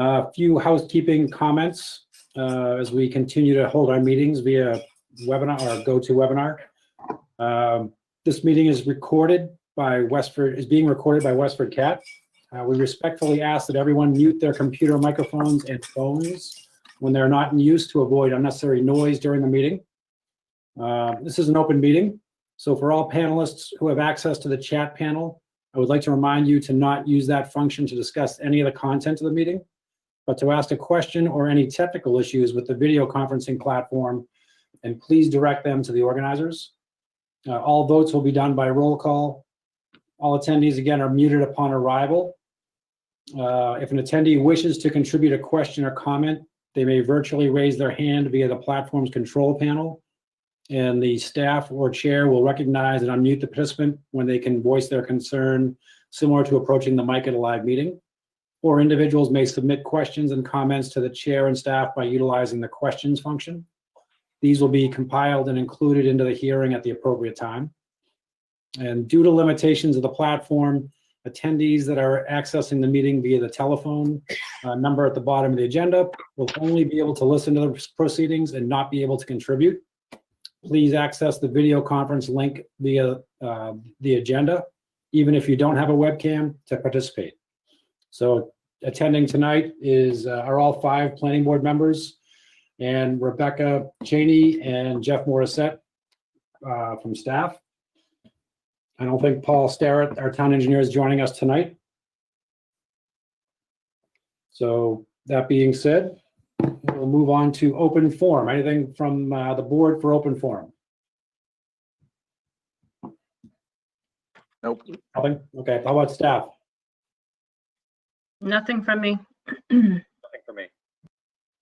A few housekeeping comments as we continue to hold our meetings via webinar or GoToWebinar. This meeting is recorded by Westford, is being recorded by Westford Cat. We respectfully ask that everyone mute their computer microphones and phones when they're not in use to avoid unnecessary noise during the meeting. This is an open meeting, so for all panelists who have access to the chat panel, I would like to remind you to not use that function to discuss any of the content of the meeting, but to ask a question or any technical issues with the video conferencing platform, and please direct them to the organizers. All votes will be done by roll call. All attendees, again, are muted upon arrival. If an attendee wishes to contribute a question or comment, they may virtually raise their hand via the platform's control panel, and the staff or chair will recognize and unmute the participant when they can voice their concern, similar to approaching the mic at a live meeting. Or individuals may submit questions and comments to the chair and staff by utilizing the questions function. These will be compiled and included into the hearing at the appropriate time. And due to limitations of the platform, attendees that are accessing the meeting via the telephone number at the bottom of the agenda will only be able to listen to the proceedings and not be able to contribute. Please access the video conference link via the agenda, even if you don't have a webcam, to participate. So attending tonight are all 5 planning board members, and Rebecca Cheney and Jeff Morissette from staff. I don't think Paul Starrett, our town engineer, is joining us tonight. So that being said, we'll move on to open forum. Anything from the board for open forum? Nope. Nothing? Okay, how about staff? Nothing from me. Nothing for me.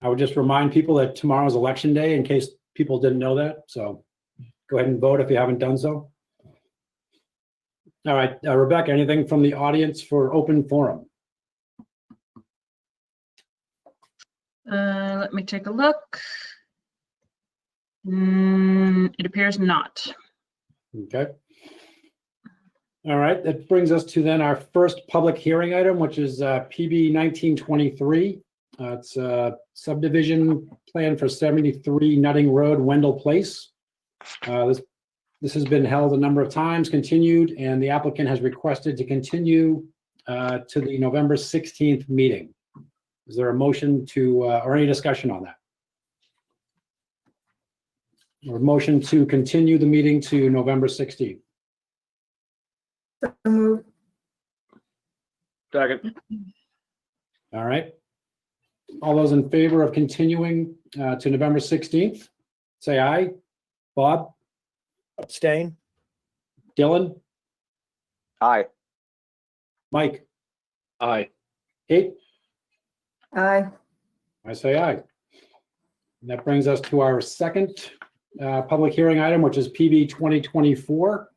I would just remind people that tomorrow's election day in case people didn't know that. So go ahead and vote if you haven't done so. All right, Rebecca, anything from the audience for open forum? Let me take a look. It appears not. Okay. All right, that brings us to then our first public hearing item, which is PB 1923. It's a subdivision plan for 73 Nutting Road, Wendell Place. This has been held a number of times, continued, and the applicant has requested to continue to the November 16th meeting. Is there a motion to, or any discussion on that? Or a motion to continue the meeting to November 16th? So moved. Second. All right. All those in favor of continuing to November 16th, say aye. Bob? Abstain. Dylan? Aye. Mike? Aye. Kate? Aye. I say aye. And that brings us to our second public hearing item, which is PB 2024.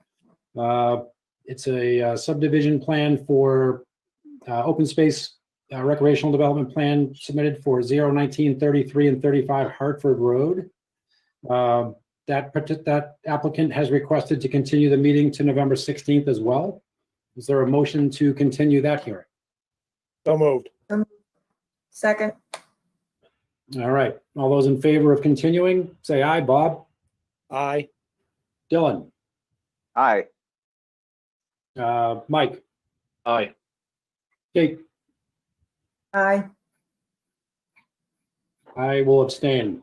It's a subdivision plan for open space recreational development plan submitted for 019, 33, and 35 Hartford Road. That applicant has requested to continue the meeting to November 16th as well. Is there a motion to continue that hearing? So moved. Second. All right. All those in favor of continuing, say aye. Bob? Aye. Dylan? Aye. Mike? Aye. Kate? Aye. I will abstain.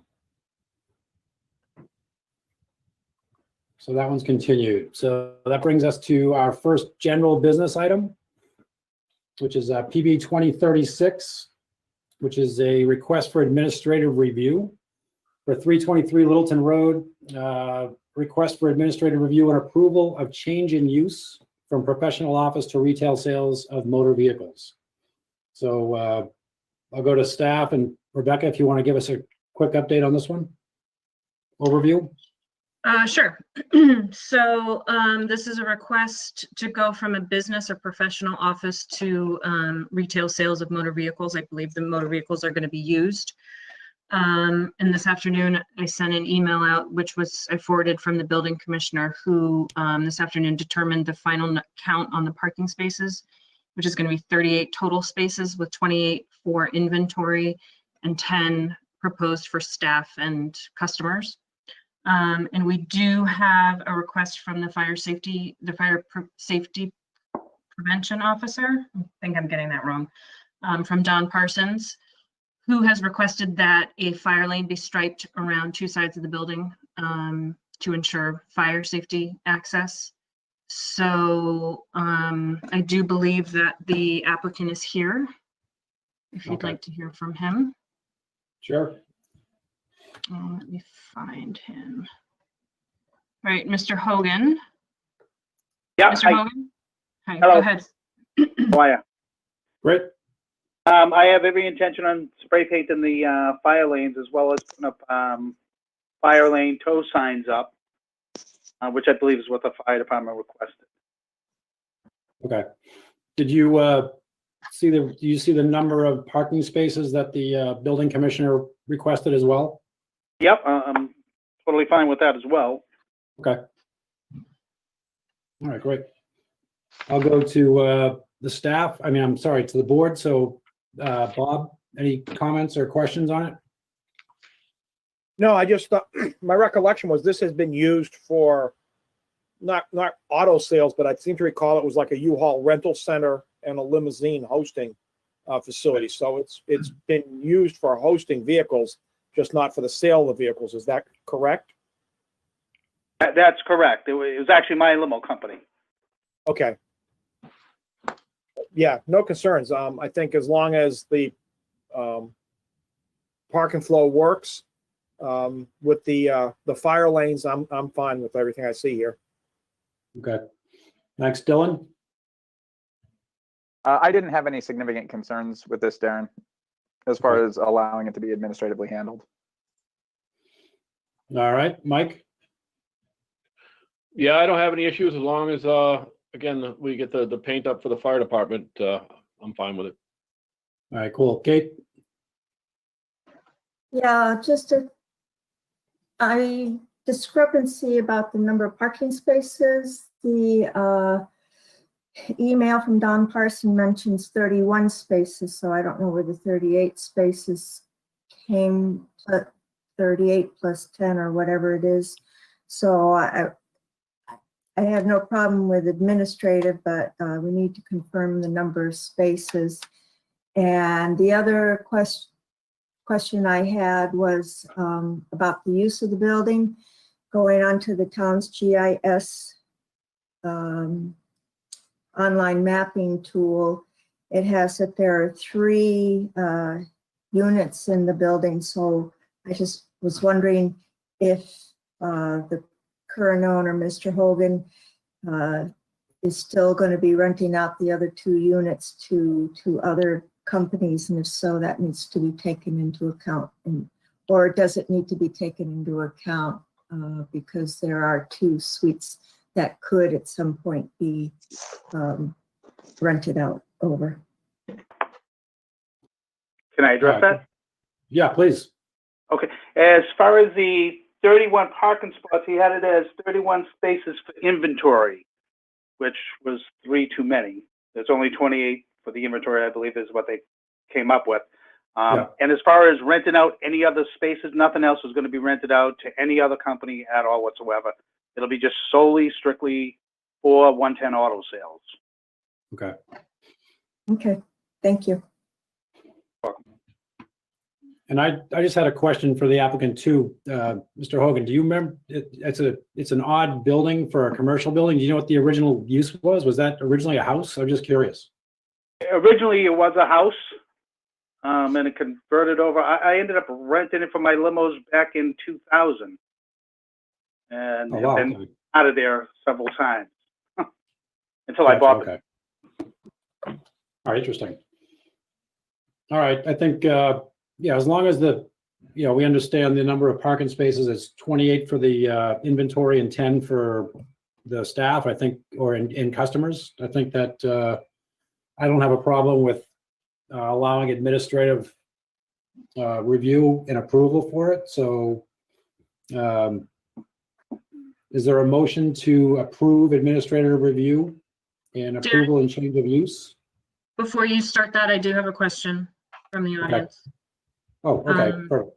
So that one's continued. So that brings us to our first general business item, which is PB 2036, which is a request for administrative review for 323 Littleton Road. Request for administrative review and approval of change in use from professional office to retail sales of motor vehicles. So I'll go to staff, and Rebecca, if you want to give us a quick update on this one. Overview. Sure. So this is a request to go from a business or professional office to retail sales of motor vehicles. I believe the motor vehicles are going to be used. And this afternoon, I sent an email out, which I forwarded from the building commissioner, who this afternoon determined the final count on the parking spaces. which is going to be 38 total spaces with 28 for inventory and 10 proposed for staff and customers. And we do have a request from the fire safety prevention officer. I think I'm getting that wrong. From Don Parsons, who has requested that a fire lane be striped around 2 sides of the building to ensure fire safety access. So I do believe that the applicant is here, if you'd Okay. like to hear from him. Sure. Let me find him. All right, Mr. Hogan. Yeah, Mr. hi, Hogan? Hi, Hello. go ahead. how are ya? Great. I have every intention on spray painting the fire lanes as well as putting up fire lane tow signs up, which I believe is what the fire department requested. Okay. Did you see the number of parking spaces that the building commissioner requested as well? Yep, I'm totally fine with that as well. Okay. All right, great. I'll go to the staff. I mean, I'm sorry, to the board. So, Bob, any comments or questions on it? No, I just thought, my recollection was this has been used for not auto sales, but I seem to recall it was like a U-Haul rental center and a limousine hosting facility. So it's been used for hosting vehicles, just not for the sale of vehicles. Is that correct? That's correct. It was actually my limo company. Okay. Yeah, no concerns. I think as long as the parking flow works with the fire lanes, I'm fine with everything I see here. Okay. Next, Dylan. I didn't have any significant concerns with this, Darren, as far as allowing it to be administratively handled. All right, Mike. Yeah, I don't have any issues as long as, again, we get the paint up for the fire department. I'm fine with it. All right, cool. Kate. Yeah, just a discrepancy about the number of parking spaces. The email from Don Parson mentions 31 spaces, so I don't know where the 38 spaces came, 38 plus 10 or whatever it is. So I have no problem with administrative, but we need to confirm the number of spaces. And the other question I had was about the use of the building. Going onto the town's GIS online mapping tool, it has that there are 3 units in the building. So I just was wondering if the current owner, Mr. Hogan, is still going to be renting out the other 2 units to other companies, and if so, that needs to be taken into account, or does it need to be taken into account because there are 2 suites that could at some point be rented out over. Can I address that? Yeah, please. Okay. As far as the 31 parking spots, he had it as 31 spaces for inventory, which was 3 too many. There's only 28 for the inventory, I believe, is what they came up with. And as far as renting out any other spaces, nothing else is going to be rented out to any other company at all whatsoever. It'll be just solely, strictly for 110 auto sales. Okay. Okay, thank you. And I just had a question for the applicant too. Mr. Hogan, do you remember, it's an odd building for a commercial building. Do you know what the original use was? Was that originally a house? I'm just curious. Originally, it was a house, and it converted over. I ended up renting it for my limos back in 2000. And Oh, wow. then Okay. out of there several times until I Gotcha, bought it. okay. All right, interesting. All right, I think, yeah, as long as we understand the number of parking spaces, it's 28 for the inventory and 10 for the staff, I think, or in customers. I think that I don't have a problem with allowing administrative review and approval for it. So is there a motion to approve administrative review and approval and change of use? Before you start that, I do have a question from the audience. Oh, okay, Um, perfect.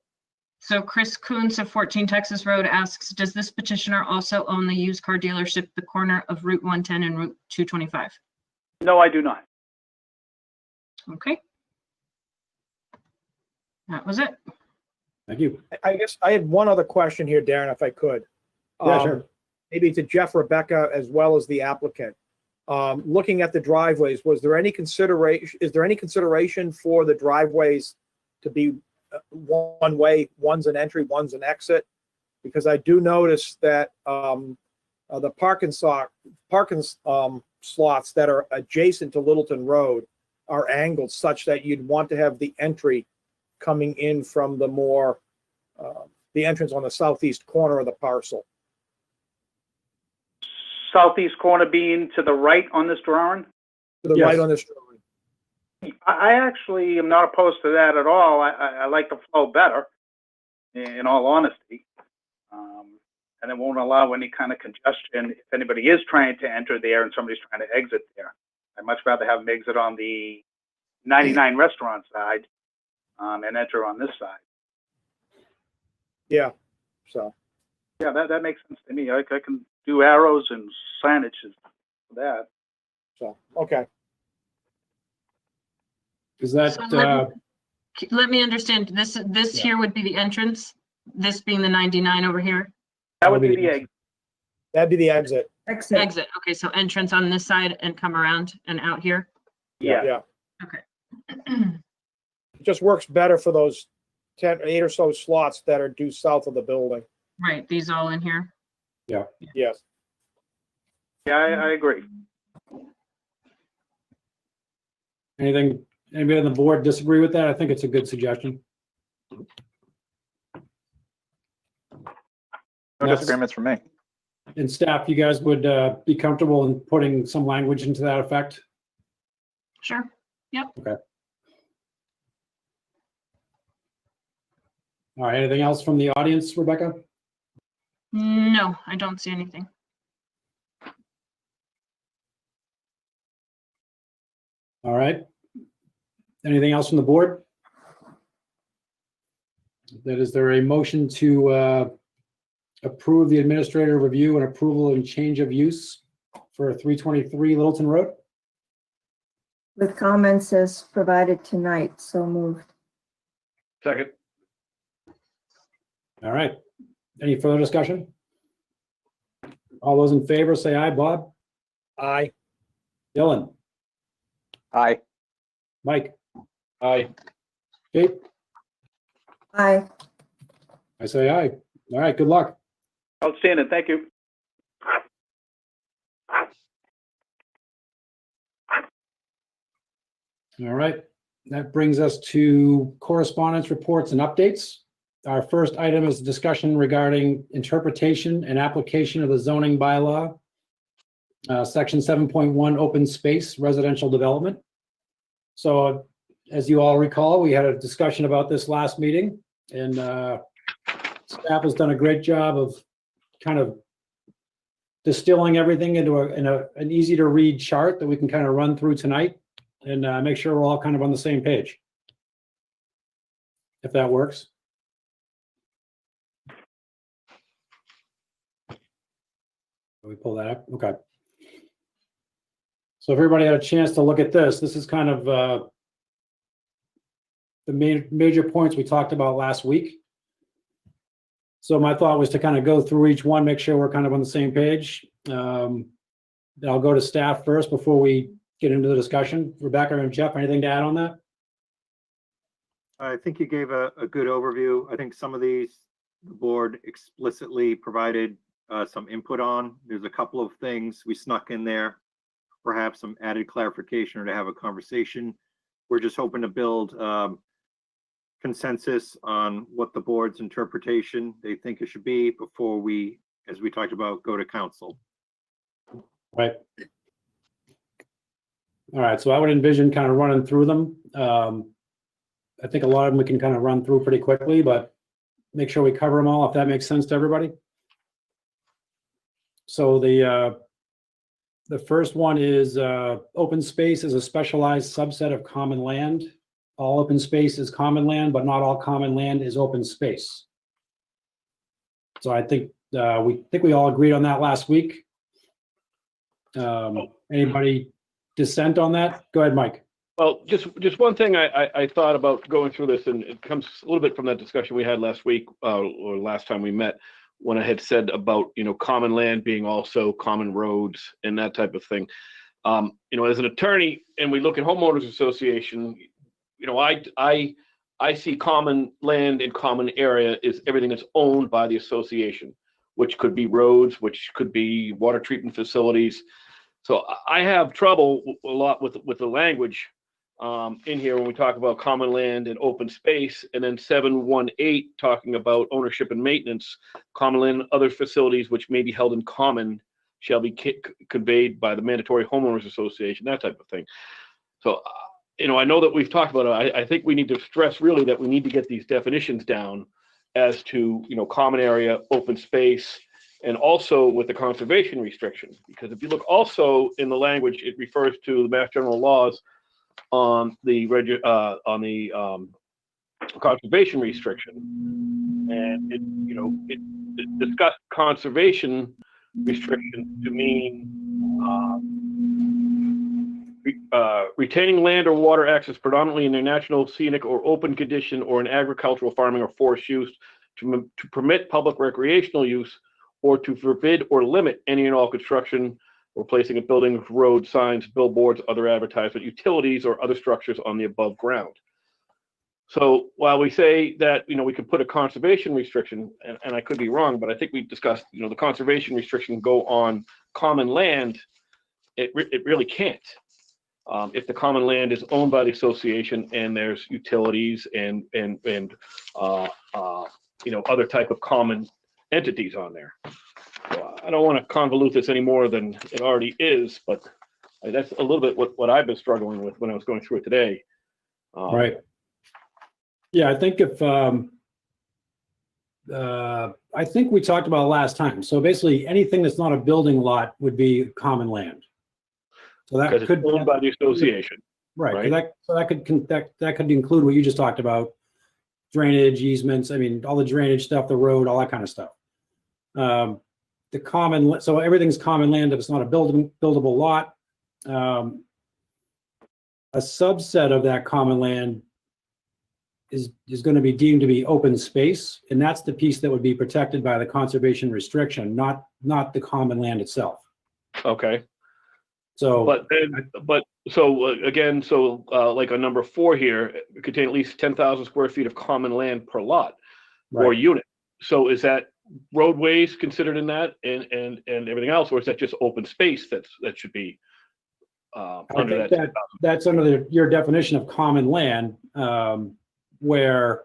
So Chris Kuntz of 14 Texas Road asks, does this petitioner also own the used car dealership at the corner of Route 110 and Route 225? No, I do not. Okay. That was it. Thank you. I guess I had one other question here, Darren, if I could. Yeah, sure. Maybe to Jeff, Rebecca, as well as the applicant. Looking at the driveways, is there any consideration for the driveways to be one way, one's an entry, one's an exit? Because I do notice that the parking slots that are adjacent to Littleton Road are angled such that you'd want to have the entry coming in from the entrance on the southeast corner of the parcel. Southeast corner being to the right on this drawing? To the Yes. right on this drawing. I actually am not opposed to that at all. I like the flow better, in all honesty. And it won't allow any kind of congestion if anybody is trying to enter there and somebody's trying to exit there. I'd much rather have them exit on the 99 restaurant side and enter on this side. Yeah, so, Yeah, that makes sense to me. I can do arrows and signage for that. okay. Is that, So let me understand, this Yeah. here would be the entrance, this being the 99 over here? That would be the exit. That'd be the exit. Exit. Exit, okay, so entrance on this side and come around and out here? Yeah. Yeah. Okay. It just works better for those 8 or so slots that are due south of the building. Right, these all in here? Yes. Yeah, I agree. anybody on the board disagree with that? I think it's a good suggestion. No Yes. disagreements from me. And staff, you guys would be comfortable in putting some language into that effect? Sure. All right, anything else from the audience, Rebecca? No, I don't see anything. All right. Anything else from the board? That is there a motion to approve the administrator review and approval and change of use for 323 Littleton Road? With comments as provided tonight, so moved. Second. All right. Any further discussion? All those in favor, say aye. Bob? Aye. Dylan? Aye. Mike? Aye. Kate? Aye. I say aye. All right, good luck. Outstanding, thank you. All right, that brings us to correspondence reports and updates. Our first item is discussion regarding interpretation and application of the zoning bylaw, section 7.1, open space residential development. So as you all recall, we had a discussion about this last meeting, and staff has done a great job of kind of distilling everything into an easy to read chart that we can kind of run through tonight and make sure we're all kind of on the same page. If that works. Can we pull that up? Okay. So if everybody had a chance to look at this, this is kind of the major points we talked about last week. So my thought was to kind of go through each one, make sure we're kind of on the same page. Then I'll go to staff first before we get into the discussion. Rebecca and Jeff, anything to add on that? I think you gave a good overview. I think some of these, the board explicitly provided some input on. There's a couple of things we snuck in there, perhaps some added clarification or to have a conversation. We're just hoping to build consensus on what the board's interpretation they think it should be before we, as we talked about, go to council. Right. All right, so I would envision kind of running through them. I think a lot of them we can kind of run through pretty quickly, but make sure we cover them all if that makes sense to everybody. So the The first one is open space is a specialized subset of common land. All open space is common land, but not all common land is open space. So I think we all agreed on that last week. Anybody dissent on that? Go ahead, Mike. Well, just one thing I thought about going through this, and it comes a little bit from that discussion we had last week or last time we met, when I had said about, common land being also common roads and that type of thing. As an attorney, and we look at homeowners association, I see common land and common area is everything that's owned by the association, which could be roads, which could be water treatment facilities. So I have trouble a lot with the language in here when we talk about common land and open space, and then 718 talking about ownership and maintenance, common land, other facilities which may be held in common shall be conveyed by the mandatory homeowners association, that type of thing. So, I know that we've talked about it. I think we need to stress really that we need to get these definitions down as to, common area, open space, and also with the conservation restriction. Because if you look also in the language, it refers to the Mass General laws on the conservation restriction, and it discussed conservation restriction to mean retaining land or water access predominantly in their natural, scenic, or open condition, or in agricultural, farming, or forest use, to permit public recreational use, or to forbid or limit any and all construction or placing of buildings, roads, signs, billboards, other advertisement, utilities, or other structures on the above ground. So while we say that, we could put a conservation restriction, and I could be wrong, but I think we discussed, the conservation restriction go on common land, it really can't. If the common land is owned by the association and there's utilities and other type of common entities on there. So I don't want to convolute this any more than it already is, but that's a little bit what I've been struggling with when I was going through it today. Right. Yeah, I think I think we talked about it last time. So basically, anything that's not a building lot would be common land. So that Because could it's owned by the association. right. right? So that could include what you just talked about: drainage, easements. I mean, all the drainage stuff, the road, all that kind of stuff. The common, so everything's common land if it's not a buildable lot. A subset of that common land is going to be deemed to be open space, and that's the piece that would be protected by the conservation restriction, not the common land itself. Okay. So, again, like on number 4 here, it contain at least 10,000 square feet of common land per lot or right. unit. So is that roadways considered in that and everything else, or is that just open space that should be under that? That's under your definition of common land, where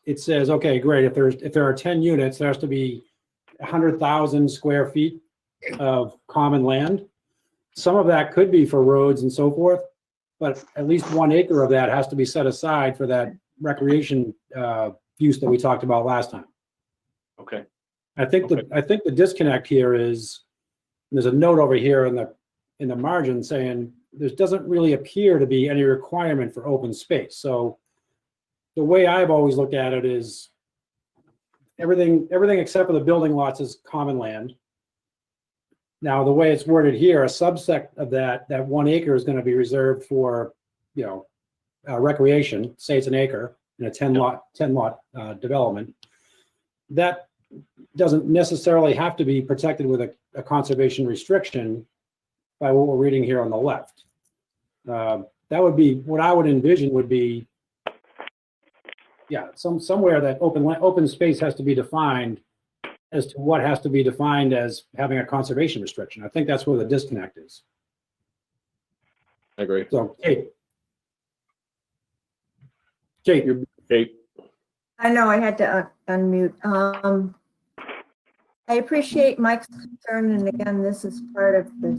it says, okay, great. If there are 10 units, there has to be 100,000 square feet of common land. Some of that could be for roads and so forth, but at least 1 acre of that has to be set aside for that recreation use that we talked about last time. Okay. I think the disconnect here is there's a note over here in the margin saying there doesn't really appear to be any requirement for open space. So the way I've always looked at it is everything except for the building lots is common land. Now, the way it's worded here, a subset of that 1 acre is going to be reserved for, recreation. Say it's an acre in a 10 lot development. That doesn't necessarily have to be protected with a conservation restriction by what we're reading here on the left. That would be what I would envision would be, somewhere that open space has to be defined as to what has to be defined as having a conservation restriction. I think that's where the disconnect is. I agree. So, Kate, I know I had to unmute. I appreciate Mike's concern, and again, this is part of the,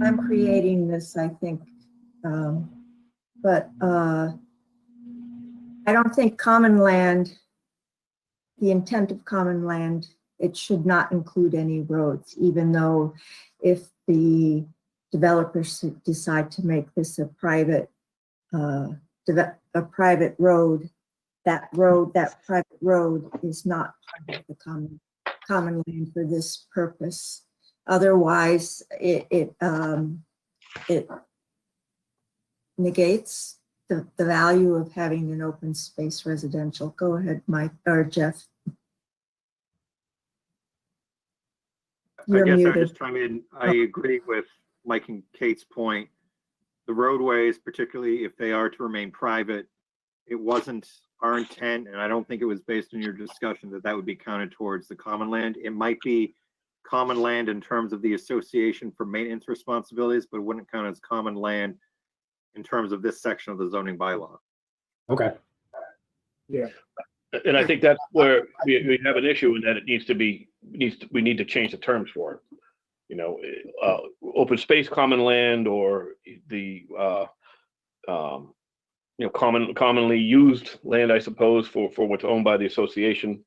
I'm creating this, I think. But I don't think common land, the intent of common land it should not include any roads, even though if the developers decide to make this a private road, that private road is not part of the common land for this purpose. Otherwise, it negates the value of having an open space residential. Go ahead, Mike, or Jeff. I You're guess I'll muted. just chime in. I agree with Mike and Kate's point. The roadways, particularly if they are to remain private, it wasn't our intent, and I don't think it was based on your discussion that that would be counted towards the common land. It might be common land in terms of the association for maintenance responsibilities, but it wouldn't count as common land in terms of this section of the zoning bylaw. Okay. And I think that's where we have an issue in that it needs to be, we need to change the terms for it. You know, open space, common land, or the, you know, commonly used land, I suppose, for what's owned by the association.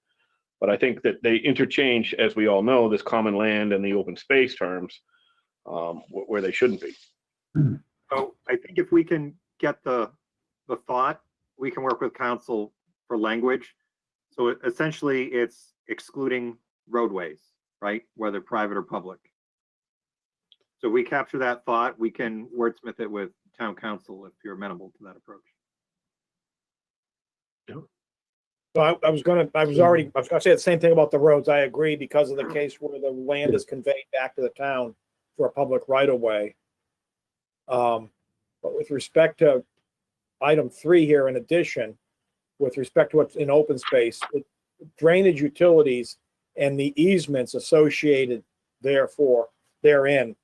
But I think that they interchange, as we all know, this common land and the open space terms where they shouldn't be. So I think if we can get the thought, we can work with council for language. So essentially it's excluding roadways, right? Whether private or public. So we capture that thought, we can wordsmith it with town council if you're amenable to that approach. So I was gonna say the same thing about the roads. I agree, because of the case where the land is conveyed back to the town for a public right of way. But with respect to item 3 here, in addition, with respect to what's in open space, drainage utilities and the easements associated therein,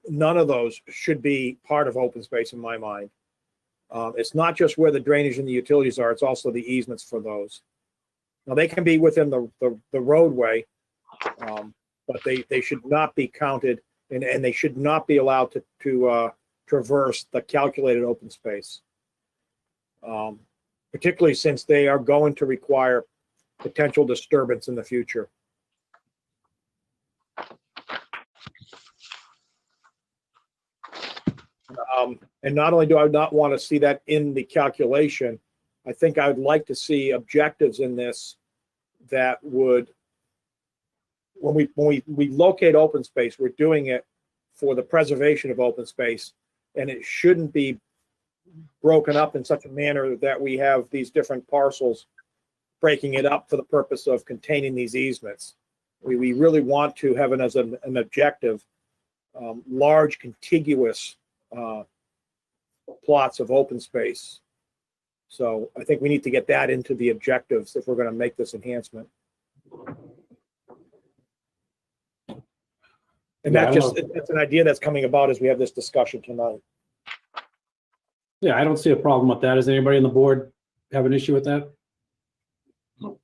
none of those should be part of open space in my mind. It's not just where the drainage and the utilities are, it's also the easements for those. Now, they can be within the roadway, but they should not be counted, and they should not be allowed to traverse the calculated open space. Particularly since they are going to require potential disturbance in the future. And not only do I not want to see that in the calculation, I think I would like to see objectives in this that would, when we locate open space, we're doing it for the preservation of open space, and it shouldn't be broken up in such a manner that we have these different parcels breaking it up for the purpose of containing these easements. We really want to have it as an objective, large contiguous plots of open space. So I think we need to get that into the objectives if we're going to make this enhancement. And that's an idea that's coming about as we have this discussion tonight. Yeah, I don't see a problem with that. Does anybody on the board have an issue with that? So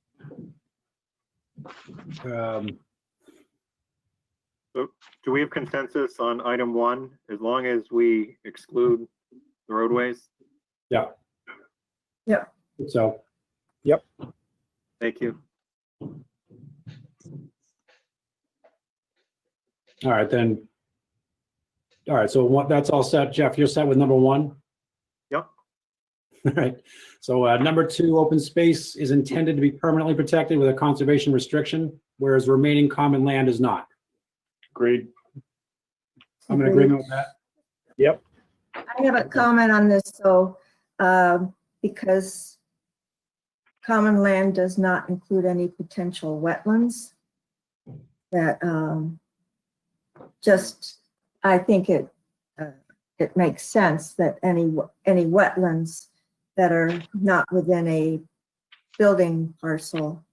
do we have consensus on item 1, as long as we exclude the roadways? Yeah. Yeah. So, Thank you. all right, then. All right, so that's all set. Jeff, you're set with number 1? Yep. All right. So number 2, open space is intended to be permanently protected with a conservation restriction, whereas remaining common land is not. Agreed. I'm in agreement with that. Yep. I have a comment on this, so, because common land does not include any potential wetlands, that, I think it makes sense that any wetlands that are not within a building parcel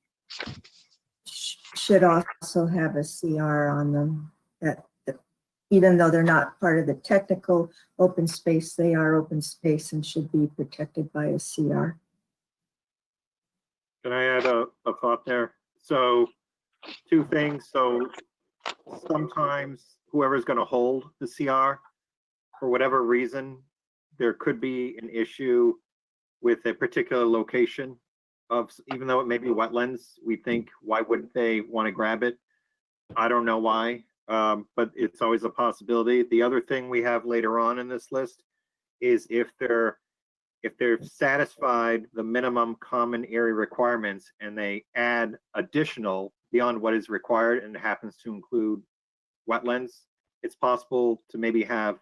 should also have a CR on them, that even though they're not part of the technical open space, they are open space and should be protected by a CR. Can I add a thought there? So 2 things. So sometimes whoever's going to hold the CR, for whatever reason, there could be an issue with a particular location of, even though it may be wetlands, we think, why wouldn't they want to grab it? I don't know why, but it's always a possibility. The other thing we have later on in this list is if they're satisfied the minimum common area requirements and they add additional beyond what is required and happens to include wetlands, it's possible to maybe have,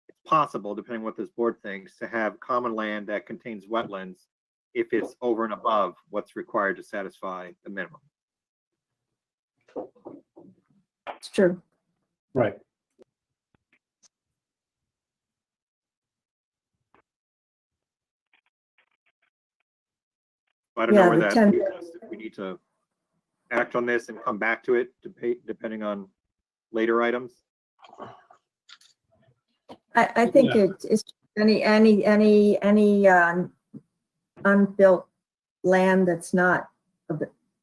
it's possible, depending what this board thinks, to have common land that contains wetlands if it's over and above what's required to satisfy the minimum. It's true. Right. I don't know Yeah, where the that 10 leaves us, if we need to act on this and come back to it, depending on later items. I think Yeah. it's any unbuilt land that's not,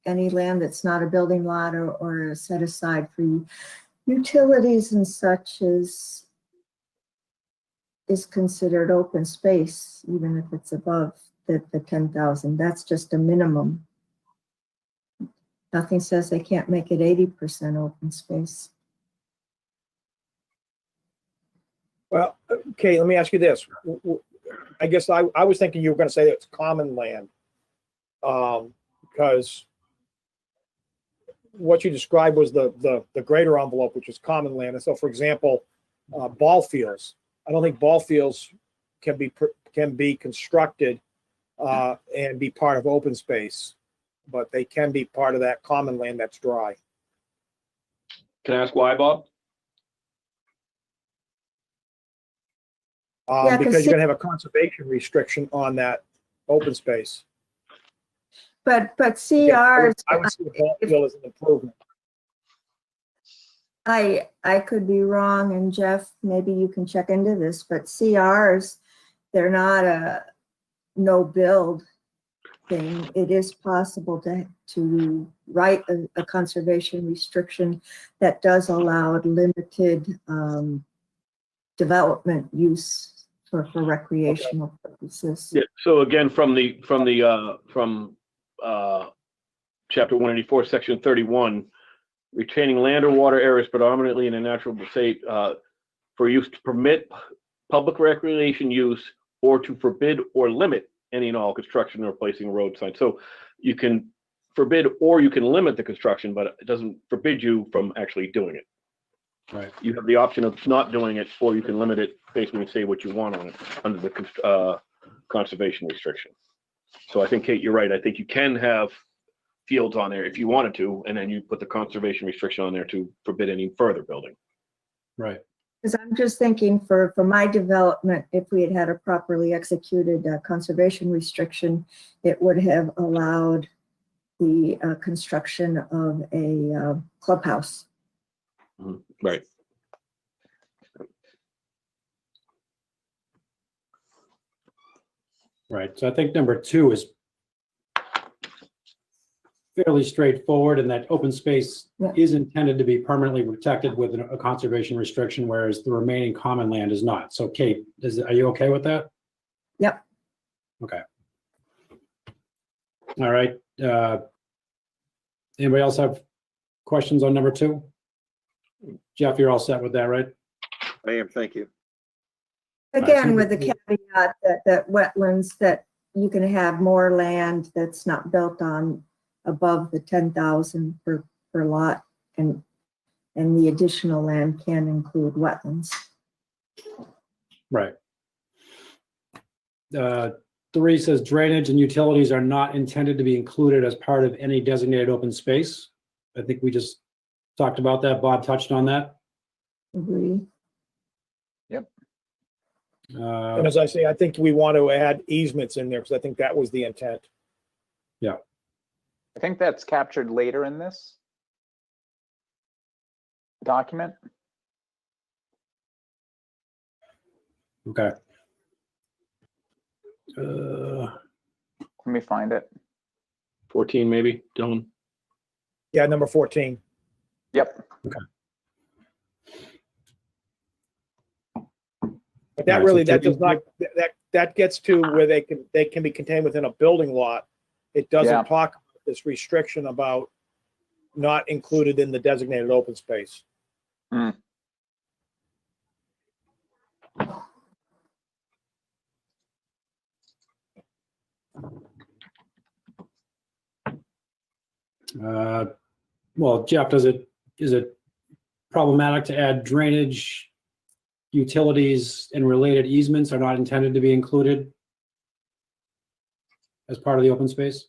any land that's not a building lot or set aside for utilities and such is considered open space, even if it's above the 10,000. That's just a minimum. Nothing says they can't make it 80% open space. Well, okay, let me ask you this. I guess I was thinking you were going to say it's common land. Because what you described was the greater envelope, which is common land. And so, for example, ball fields. I don't think ball fields can be constructed and be part of open space, but they can be part of that common land that's dry. Can I ask why, Bob? Yeah, 'cause Because you're going to have a conservation restriction on that open space. But Yeah, CRs, I would see the ball field as an improvement. I could be wrong, and Jeff, maybe you can check into this, but CRs, they're not a no build thing. It is possible to write a conservation restriction that does allow limited development use for recreational purposes. Yeah, so again, from chapter 184, section 31, retaining land or water areas predominantly in a natural state for use to permit public recreation use or to forbid or limit any and all construction or placing road signs. So you can forbid or you can limit the construction, but it doesn't forbid you from actually doing it. Right. You have the option of not doing it, or you can limit it, basically say what you want on it under the conservation restriction. So I think, Kate, you're right. I think you can have fields on there if you wanted to, and then you put the conservation restriction on there to forbid any further building. Right. Because I'm just thinking for my development, if we had had a properly executed conservation restriction, it would have allowed the construction of a clubhouse. Right. Right. So I think number 2 is fairly straightforward, and that open space Yeah. is intended to be permanently protected with a conservation restriction, whereas the remaining common land is not. So Kate, are you okay with that? Yep. Okay. All right. Anybody else have questions on number 2? Jeff, you're all set with that, right? I am, thank you. Again, so with the caveat that wetlands, that you can have more land that's not built on above the 10,000 per lot, and the additional land can include wetlands. Right. 3 says drainage and utilities are not intended to be included as part of any designated open space. I think we just talked about that. Bob touched on that. Agree. And as I say, I think we want to add easements in there because I think that was the intent. I think that's captured later in this document. Okay. Let me find it. 14 maybe, Dylan? Yeah, number 14. Yep. But that Right, really, so that does not, that gets to where they can be contained within a building lot it Yeah. doesn't talk about this restriction about not included in the designated open space. Well, Jeff, is it problematic to add drainage, utilities, and related easements are not intended to be included as part of the open space?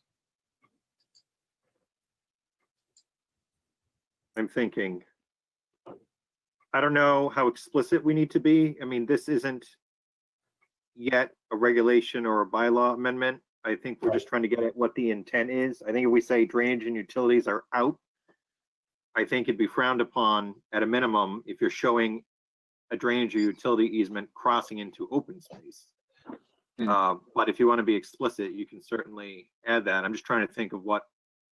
I'm thinking, I don't know how explicit we need to be. I mean, this isn't yet a regulation or a bylaw amendment. I think we're just trying to get at what the intent is. I think if we say drainage and utilities are out, I think it'd be frowned upon at a minimum if you're showing a drainage or utility easement crossing into open space. But if you want to be explicit, you can certainly add that. I'm just trying to think of what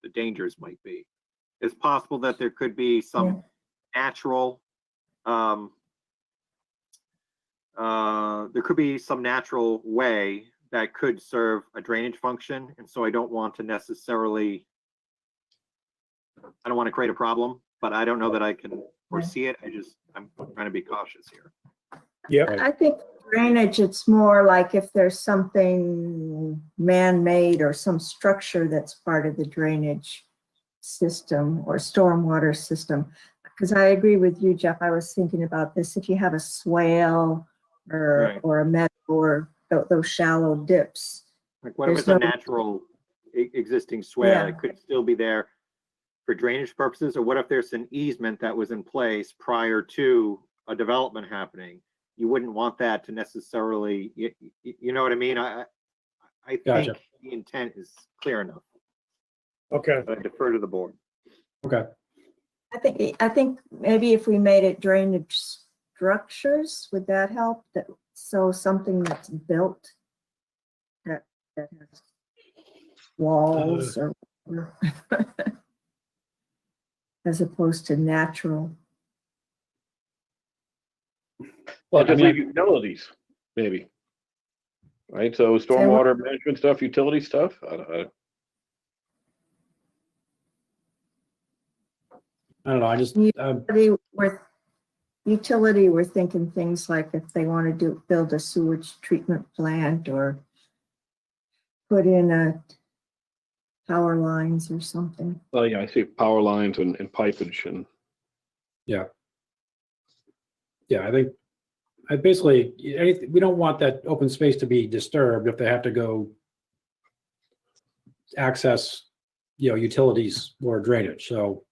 the dangers might be. It's possible that there could be some natural, there could be some natural way that could serve a drainage function. And so I don't want to necessarily, I don't want to create a problem, but I don't know that I can foresee it. I'm trying to be cautious here. Yep. I think drainage, it's more like if there's something man-made or some structure that's part of the drainage system or stormwater system. Because I agree with you, Jeff. I was thinking about this. If you have a swale or a meadow or those shallow dips. Like what if There's it's a no- natural existing swale? Yeah. It could still be there for drainage purposes, or what if there's an easement that was in place prior to a development happening? You wouldn't want that to necessarily, you know what I mean? I Gotcha. think the intent is clear enough, Okay. but I defer to the board. Okay. I think maybe if we made it drainage structures, would that help? So something that's built that has walls or as opposed to natural. Well, I just mean, leave utilities, maybe. Right, so stormwater management stuff, utility stuff. I don't know. I just, Utility, we're thinking things like if they want to build a sewage treatment plant or put in a power lines or something. Well, yeah, I see power lines and pipage and. yeah, I think we don't want that open space to be disturbed if they have to go access, utilities or drainage. So,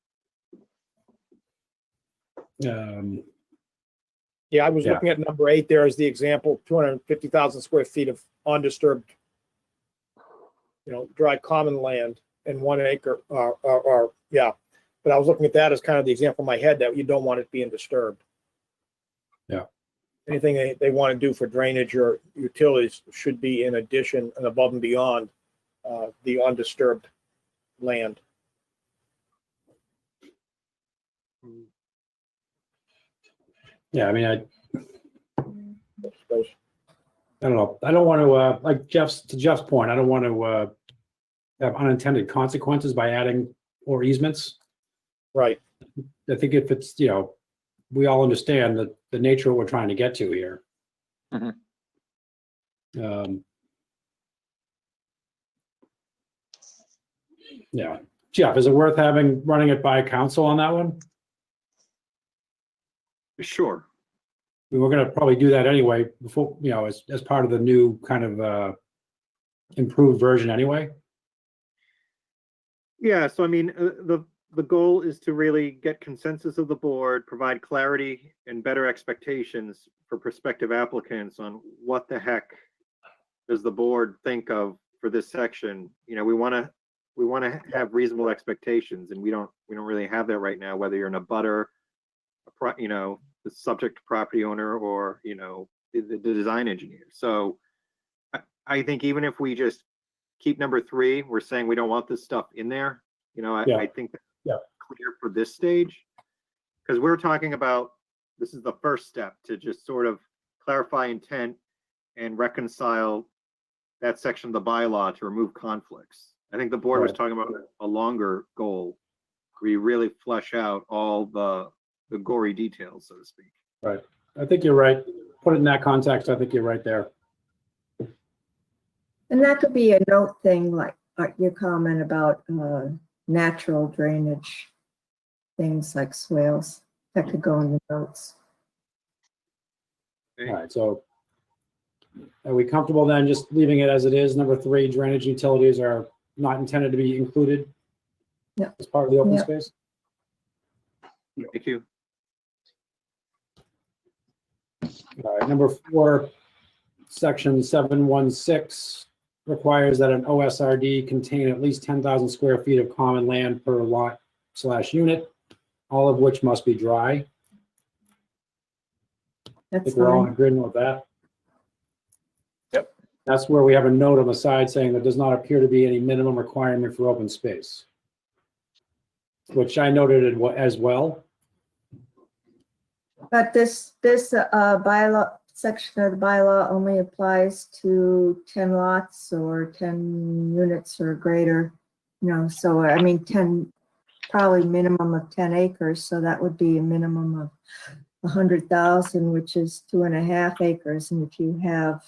Yeah, I was Yeah. looking at number 8 there as the example, 250,000 square feet of undisturbed, dry common land and 1 acre, yeah. But I was looking at that as kind of the example in my head that you don't want it being disturbed. Yeah. Anything they want to do for drainage or utilities should be in addition and above and beyond the undisturbed land. yeah, I mean, I Suppose. don't know. I don't want to, like Jeff's point, I don't want to have unintended consequences by adding or easements. Right. I think if it's, we all understand the nature of what we're trying to get to here. Mhm. Yeah. Jeff, is it worth running it by council on that one? Sure. We're going to probably do that anyway before, as part of the new kind of improved version anyway. Yeah, so I mean, the goal is to really get consensus of the board, provide clarity and better expectations for prospective applicants on what the heck does the board think of for this section. We want to have reasonable expectations, and we don't really have that right now, whether you're in a butter, the subject property owner, or the design engineer. So I think even if we just keep number 3, we're saying we don't want this stuff in there. I think that's clear for this stage, because we're talking about, this is the first step to just sort of clarify intent and reconcile that section of the bylaw to remove conflicts. I think the board was Right. talking about a longer goal where you really flesh out all the gory details, so to speak. Right. I think you're right. Put it in that context. I think you're right there. And that could be a note thing, like your comment about natural drainage, things like swales, that could go in the notes. All right, so are we comfortable then just leaving it as it is? Number 3, drainage utilities are not intended to be included Yep. as part of the open Yep. space? Thank you. All right, number 4, section 716 requires that an OSRD contain at least 10,000 square feet of common land per lot/unit, all of which must be dry. I That's think we're all in fine. agreement with that. Yep. That's where we have a note on the side saying there does not appear to be any minimum requirement for open space, which I noted as well. But this bylaw, section of the bylaw only applies to 10 lots or 10 units or greater, so I mean, 10, probably minimum of 10 acres, so that would be a minimum of 100,000, which is 2.5 acres. And if you have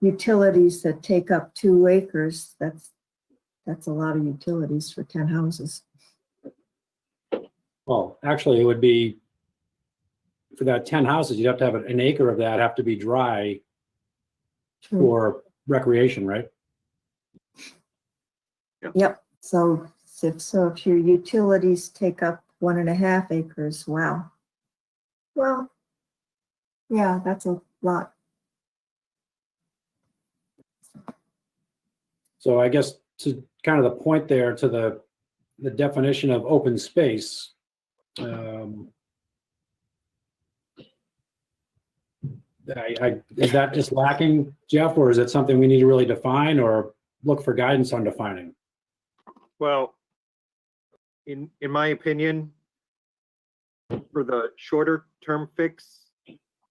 utilities that take up 2 acres, that's a lot of utilities for 10 houses. Well, actually, it would be, for that 10 houses, you'd have to have an acre of that have to be dry for recreation, right? Yep, so if your utilities take up 1.5 acres, wow. Well, yeah, that's a lot. So I guess to kind of the point there, to the definition of open space, is that just lacking, Jeff, or is it something we need to really define or look for guidance on defining? Well, in my opinion, for the shorter term fix,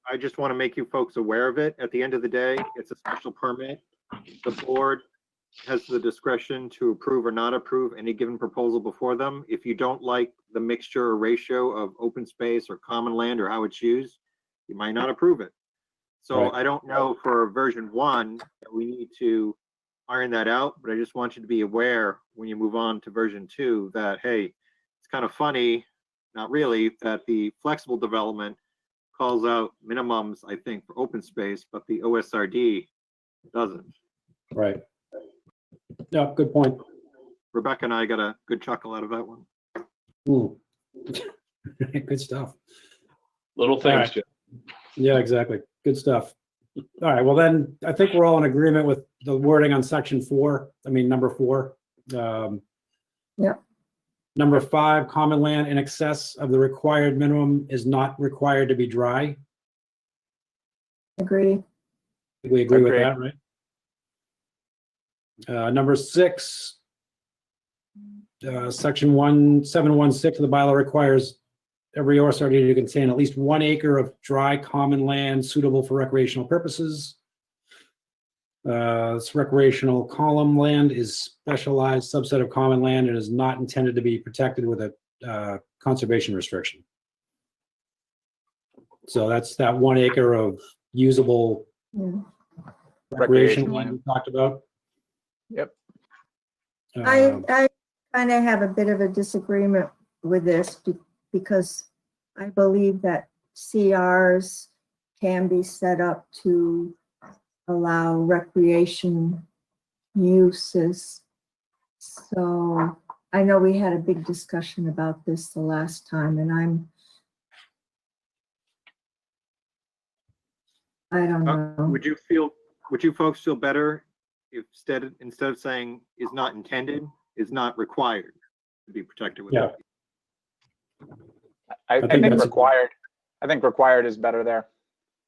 I just want to make you folks aware of it. At the end of the day, it's a special permit. The board has the discretion to approve or not approve any given proposal before them. If you don't like the mixture or ratio of open space or common land or how it's used, you might not approve it. So Right. I don't know for version 1 that we need to iron that out, but I just want you to be aware when you move on to version 2 that, hey, it's kind of funny, not really, that the flexible development calls out minimums, I think, for open space, but the OSRD doesn't. Right. Yeah, good point. Rebecca and I got a good chuckle out of that one. Hmm. Good stuff. Little All things, right. Jeff. Yeah, exactly. Good stuff. All right, well then, I think we're all in agreement with the wording on section 4, number 4. Yep. Number 5, common land in excess of the required minimum is not required to be dry. Agree. We agree with Agree. that, right? Number 6, section 716 of the bylaw requires every OSRD to contain at least 1 acre of dry common land suitable for recreational purposes. This recreational column land is specialized subset of common land and is not intended to be protected with a conservation restriction. So that's that 1 acre of usable Yeah. recreation Recreation land we talked about. Yep. I kind of have a bit of a disagreement with this because I believe that CRs can be set up to allow recreation uses. So I know we had a big discussion about this the last time, and I don't know. Would you folks feel better if instead of saying is not intended, is not required to be protected with Yeah. that? I think think that's- required. I think required is better there.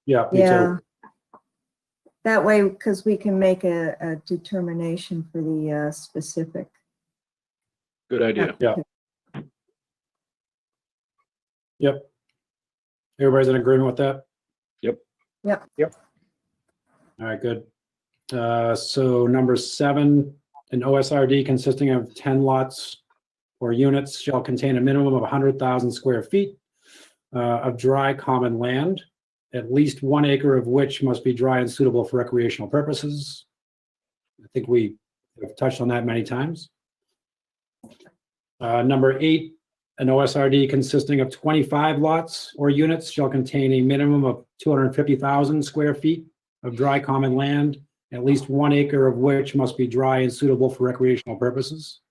Yeah, me Yeah. too. That way, because we can make a determination for the specific. Good idea. Yeah. Yep. Everybody's in agreement with that? Yep. Yep. All right, good. So number 7, an OSRD consisting of 10 lots or units shall contain a minimum of 100,000 square feet of dry common land, at least 1 acre of which must be dry and suitable for recreational purposes. I think we have touched on that many times. Number 8, an OSRD consisting of 25 lots or units shall contain a minimum of 250,000 square feet of dry common land, at least 1 acre of which must be dry and suitable for recreational purposes.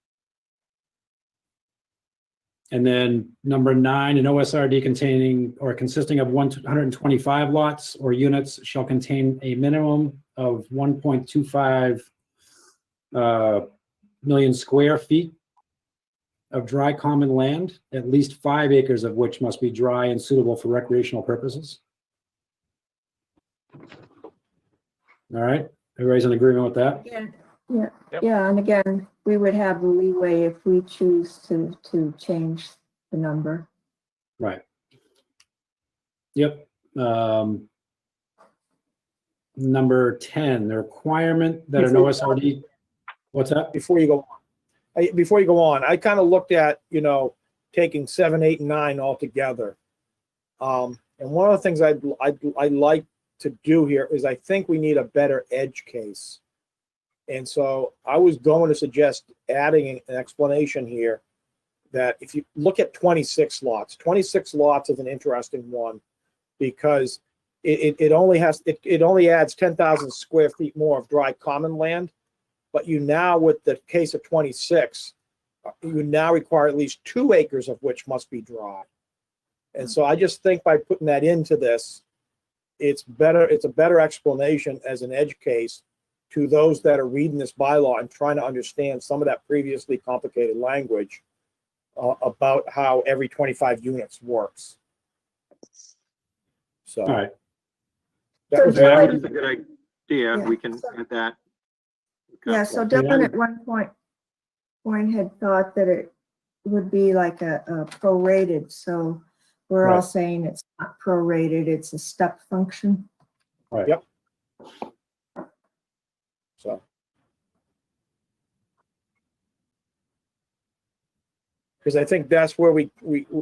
And then number 9, an OSRD containing or consisting of 125 lots or units shall contain a minimum of 1.25 million square feet of dry common land, at least 5 acres of which must be dry and suitable for recreational purposes. All right, everybody's in agreement with that? Yeah, Yep. yeah, and again, we would have the leeway if we choose to change the number. Right. Yep. Number 10, the requirement that an OSRD, what's that? Before you go on, I kind of looked at, taking 7, 8, and 9 all together. And one of the things I'd like to do here is I think we need a better edge case. And so I was going to suggest adding an explanation here that if you look at 26 lots is an interesting one because it only adds 10,000 square feet more of dry common land. But you now, with the case of 26, you now require at least 2 acres of which must be dry. And so I just think by putting that into this, it's a better explanation as an edge case to those that are reading this bylaw and trying to understand some of that previously complicated language about how every 25 units works. So. All right. That was So my- That's a good idea. Yeah. We can add that. Yeah, so Dylan at one point had thought that it would be like a prorated, so we're all Right. saying it's not prorated, it's a step function. Right. Yep. So. Because I think that's where we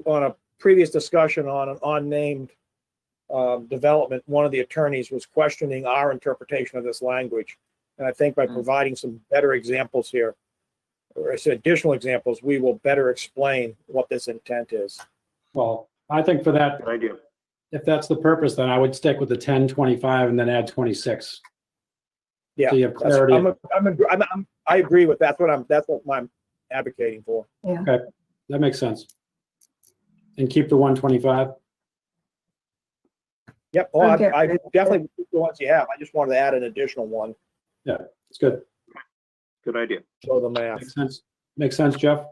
on a previous discussion on an unnamed development, one of the attorneys was questioning our interpretation of this language. And I think by providing some better examples here, or some additional examples, we will better explain what this intent is. Well, I think for that, Good idea. if that's the purpose, then I would stick with the 10, 25, and then add 26. Yeah, So you have that's- clarity. I agree with that's what I'm advocating for. That makes sense. And keep the 125. Yep. Oh, I Okay. definitely the ones you have. I just wanted to add an additional one. It's good. Good idea. Show the math. Makes sense. Makes sense, Jeff.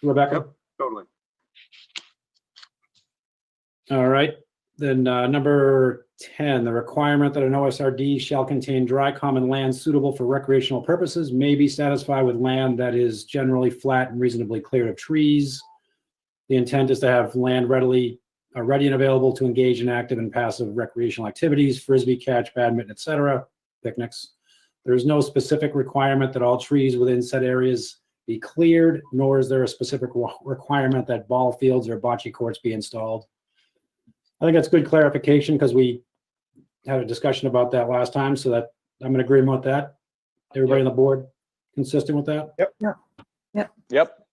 Rebecca? Yep. Totally. All right. Then number 10, the requirement that an OSRD shall contain dry common land suitable for recreational purposes may be satisfied with land that is generally flat and reasonably cleared of trees. The intent is to have land ready and available to engage in active and passive recreational activities, frisbee catch, badminton, etc., picnics. There is no specific requirement that all trees within said areas be cleared, nor is there a specific requirement that ball fields or bocce courts be installed. I think that's good clarification because we had a discussion about that last time, so that I'm in agreement with that. Everybody on the board consistent with that? Yep.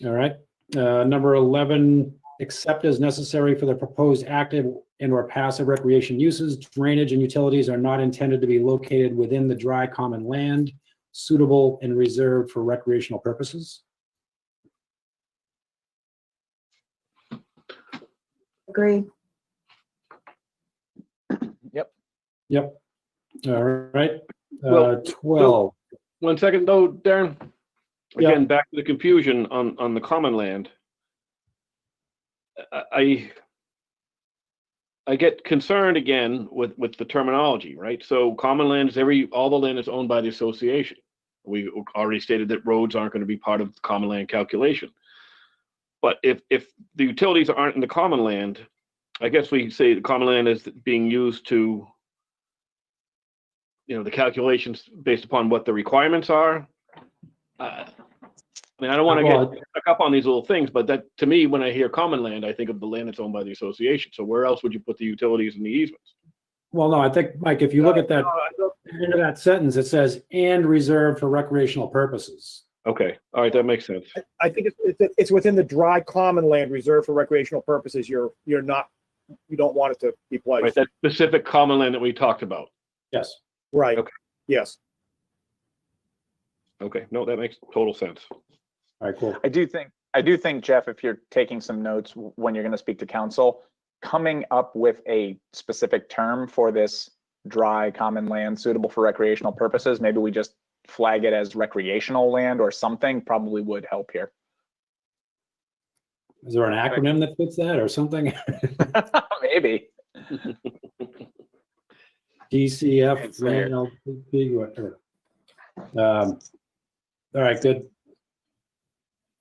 All right. Number 11, except as necessary for the proposed active and or passive recreation uses, drainage and utilities are not intended to be located within the dry common land, suitable and reserved for recreational purposes. Agreed. Yep. All right. Well, 12. 1 second though, Darren. Yeah. Again, back to the confusion on the common land. I get concerned again with the terminology, right? So common land is all the land is owned by the association. We already stated that roads aren't going to be part of the common land calculation. But if the utilities aren't in the common land, I guess we say the common land is being used to the calculations based upon what the requirements are. I mean, I don't want to Well, get stuck up on these little things, but that, to me, when I hear common land, I think of the land that's owned by the association. So where else would you put the utilities and the easements? Well, no, I think, Mike, if you look at that, end of that sentence, it says, and reserved for recreational purposes. Okay, all right, that makes sense. I think it's within the dry common land reserved for recreational purposes. You don't want it to be Right, placed. that specific common land that we talked about. Yes. Right. Okay. Yes. Okay, no, that makes total sense. All right, cool. I do think, Jeff, if you're taking some notes when you're going to speak to council, coming up with a specific term for this dry common land suitable for recreational purposes, maybe we just flag it as recreational land or something, probably would help here. Is there an acronym that fits that or something? Maybe. DCF, It's there. land, LPP, whatever. All right, good.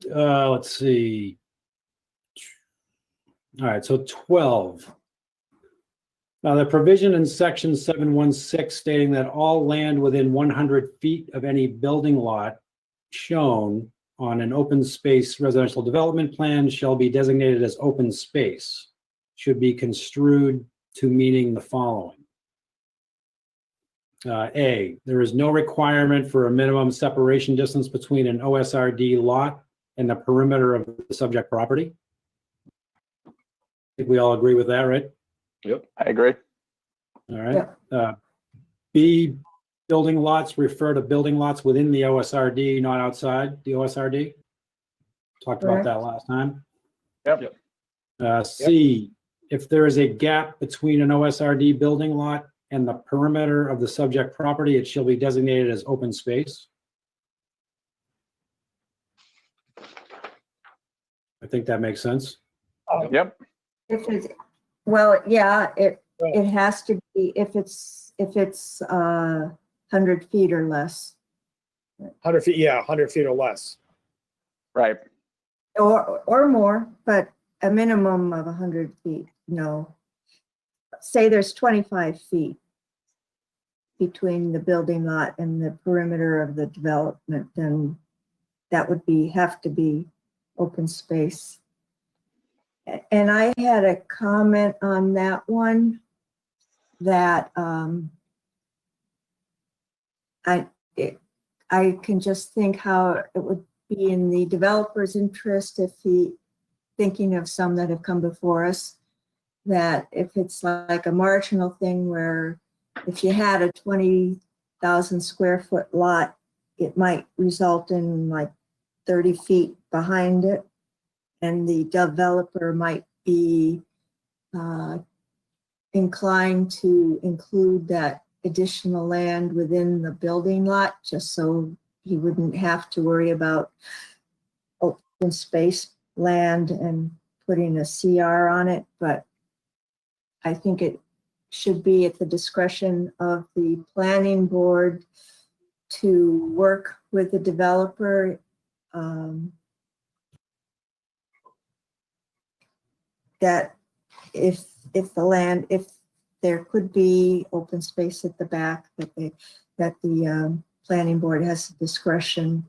Let's see. All right, so 12. Now, the provision in section 716 stating that all land within 100 feet of any building lot shown on an open space residential development plan shall be designated as open space should be construed to meaning the following. A, there is no requirement for a minimum separation distance between an OSRD lot and the perimeter of the subject property. I think we all agree with that, right? Yep. I agree. All right. B, building lots refer to building lots within the OSRD, not outside the OSRD. Talked about Correct. that last time. Yep. C, if there is a gap between an OSRD building lot and the perimeter of the subject property, it shall be designated as open space. I think that makes sense. Yep. If it's, well, yeah, it has to be, if it's 100 feet or less, 100 feet. Yeah. 100 feet or less. Right. or more, but a minimum of 100 feet, no. Say there's 25 feet between the building lot and the perimeter of the development, then that would have to be open space. And I had a comment on that one that I can just think how it would be in the developer's interest if thinking of some that have come before us, that if it's like a marginal thing where if you had a 20,000 square foot lot, it might result in like 30 feet behind it. And the developer might be inclined to include that additional land within the building lot, just so he wouldn't have to worry about open space land and putting a CR on it. But I think it should be at the discretion of the planning board to work with the developer that if there could be open space at the back, that the planning board has the discretion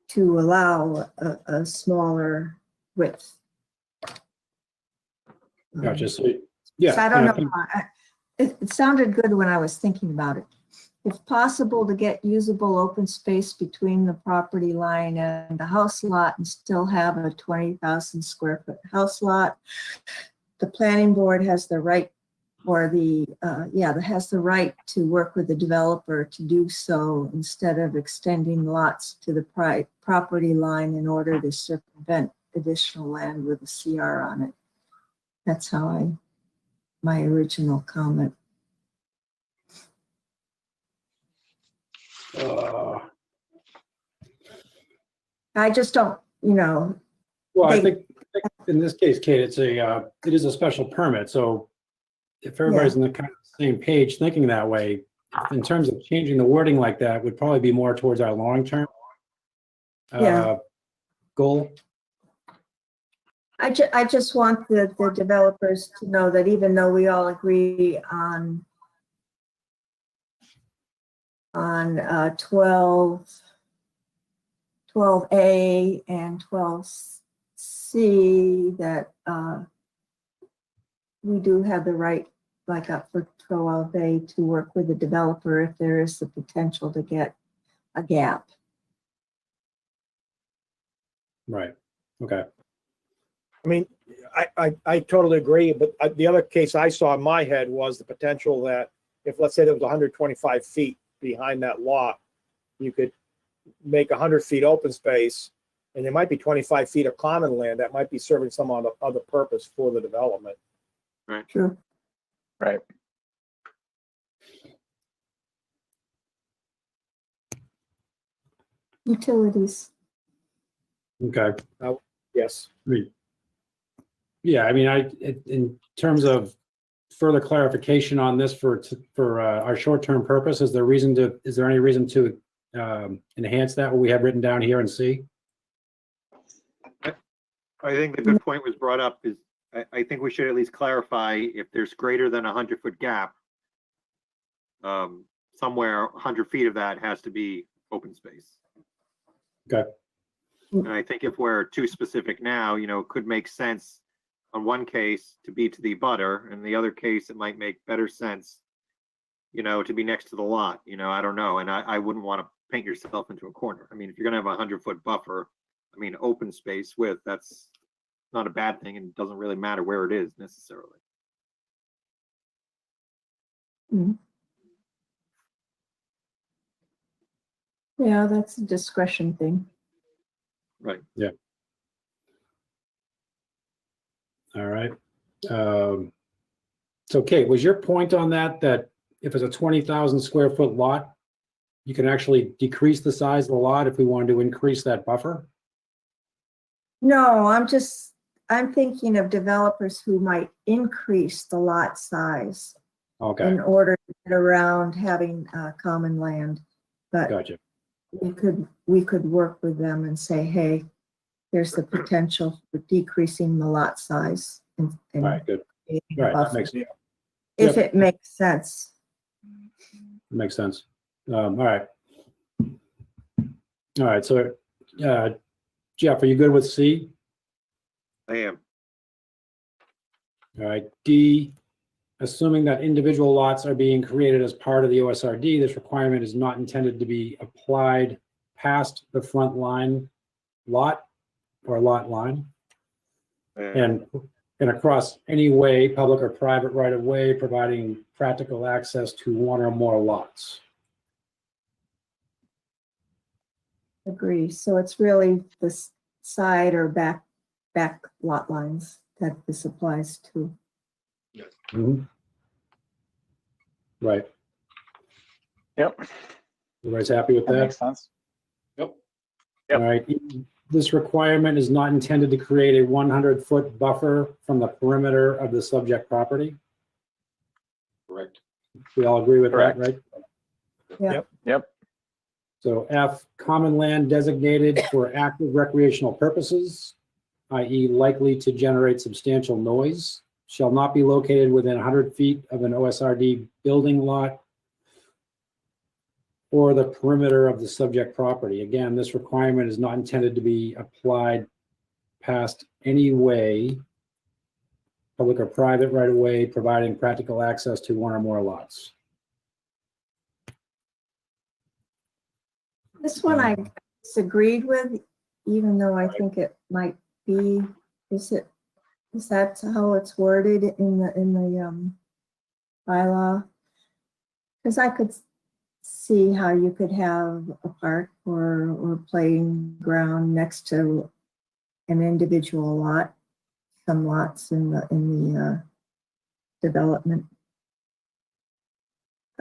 to allow a smaller width. Gotcha. So, yeah. So I don't and know. think- It sounded good when I was thinking about it. If possible, to get usable open space between the property line and the house lot and still have a 20,000 square foot house lot, the planning board has the right, or has the right to work with the developer to do so instead of extending lots to the property line in order to circumvent additional land with a CR on it. That's how my original comment. I just don't, Well, I think in this case, Kate, it is a special permit. So if everybody's on the kind of same page thinking that way, in terms of changing the wording like that, would probably be more towards our long-term goal. I just want the developers to know that even though we all agree on on 12A and 12C that we do have the right, like up for 12A, to work with the developer if there is the potential to get a gap. Right. Okay. I mean, I totally agree, but the other case I saw in my head was the potential that if, let's say there was 125 feet behind that lot, you could make 100 feet open space, and there might be 25 feet of common land that might be serving some other purpose for the development. True. Right. Utilities. Okay. Yes. Yeah, I mean, in terms of further clarification on this for our short-term purpose, is there any reason to enhance that, what we have written down here in C? I think the good point was brought up is, I think we should at least clarify if there's greater than 100-foot gap, somewhere 100 feet of that has to be open space. Okay. And I think if we're too specific now, you know, it could make sense on one case to be to the butter, and the other case, it might make better sense, you know, to be next to the lot, you know, I don't know. And I wouldn't want to paint yourself into a corner. I mean, if you're going to have a 100-foot buffer, I mean, open space width, that's not a bad thing, and it doesn't really matter where it is necessarily. Yeah, that's a discretion thing. Right. Yeah. All right. So Kate, was your point on that if it's a 20,000 square foot lot, you can actually decrease the size of the lot if we wanted to increase that buffer? No, I'm thinking of developers who might increase the lot size Okay, in order to get around having common land. But gotcha. we could work with them and say, hey, there's the potential for decreasing the lot size and All right, good. creating a All right, that buffer, makes if yep. it makes sense. Makes sense. All right. All right, so Jeff, are you good with C? I am. All right, D, assuming that individual lots are being created as part of the OSRD, this requirement is not intended to be applied past the front line lot or lot line and across any way, public or private right of way, providing practical access to one or more lots. Agree. So it's really the side or back lot lines that this applies to. Mhm. Right. Yep. Everybody's happy with That that? makes sense. Yep. Yep. All right. This requirement is not intended to create a 100-foot buffer from the perimeter of the subject property. Correct. We all agree with Correct. that, right? Yep. So F, common land designated for active recreational purposes, i.e. likely to generate substantial noise, shall not be located within 100 feet of an OSRD building lot or the perimeter of the subject property. Again, this requirement is not intended to be applied past any way, public or private right of way, providing practical access to one or more lots. This one I disagreed with, even though I think it might be, is that how it's worded in the bylaw? Because I could see how you could have a park or playing ground next to an individual lot, some lots in the development.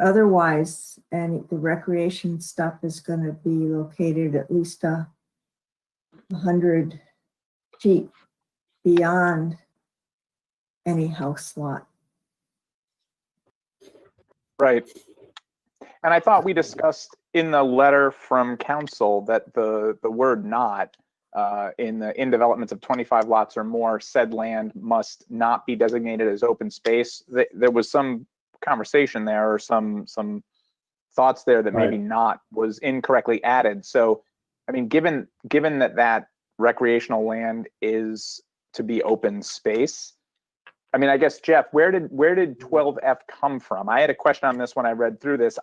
Otherwise, and the recreation stuff is going to be located at least 100 feet beyond any house lot. Right. And I thought we discussed in the letter from council that the word not in developments of 25 lots or more, said land must not be designated as open space. There was some conversation there or some thoughts there that Right. maybe not was incorrectly added. So, I mean, given that recreational land is to be open space, I mean, I guess, Jeff, where did 12F come from? I had a question on this when I read through this.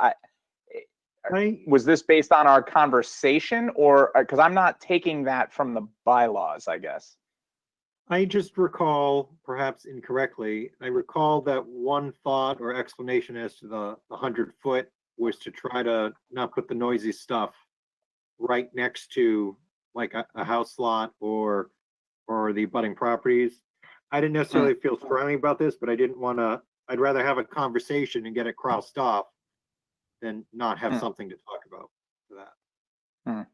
Was this based on our conversation, or because I'm not taking that from the bylaws, I guess. I just recall, perhaps incorrectly, I recall that one thought or explanation as to the 100-foot was to try to not put the noisy stuff right next to like a house lot or the abutting properties. I didn't necessarily feel strongly about this, but I didn't want to, I'd rather have a conversation and get it crossed off than not have something to talk about for that.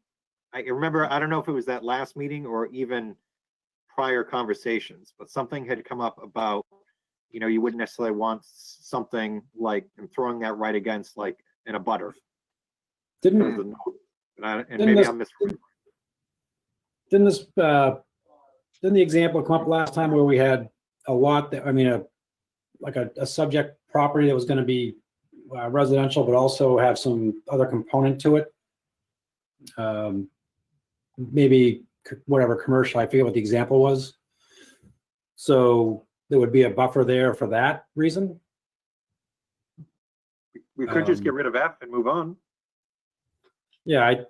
I remember, I don't know if it was that last meeting or even prior conversations, but something had come up about, you know, you wouldn't necessarily want something like throwing that right against like in a butter. Didn't And Didn't maybe this- I'm misreading. didn't this didn't the example come up last time where we had a lot that, I mean, a subject property that was going to be residential, but also have some other component to it? Maybe whatever commercial, I forget what the example was. So there would be a buffer there for that reason. We could just get rid of F and move on. Yeah, I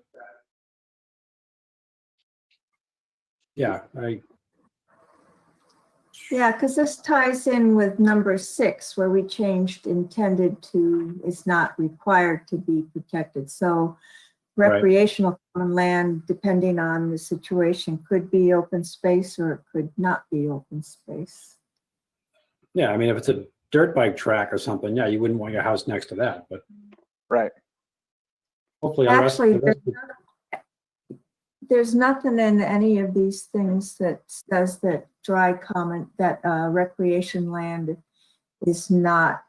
Yeah, because this ties in with number 6, where we changed intended to is not required to be protected. So Right. recreational common land, depending on the situation, could be open space or it could not be open space. yeah, I mean, if it's a dirt bike track or something, yeah, you wouldn't want your house next to that, but Right. hopefully Actually, the rest there's nothing in any of these things that says that recreation land is not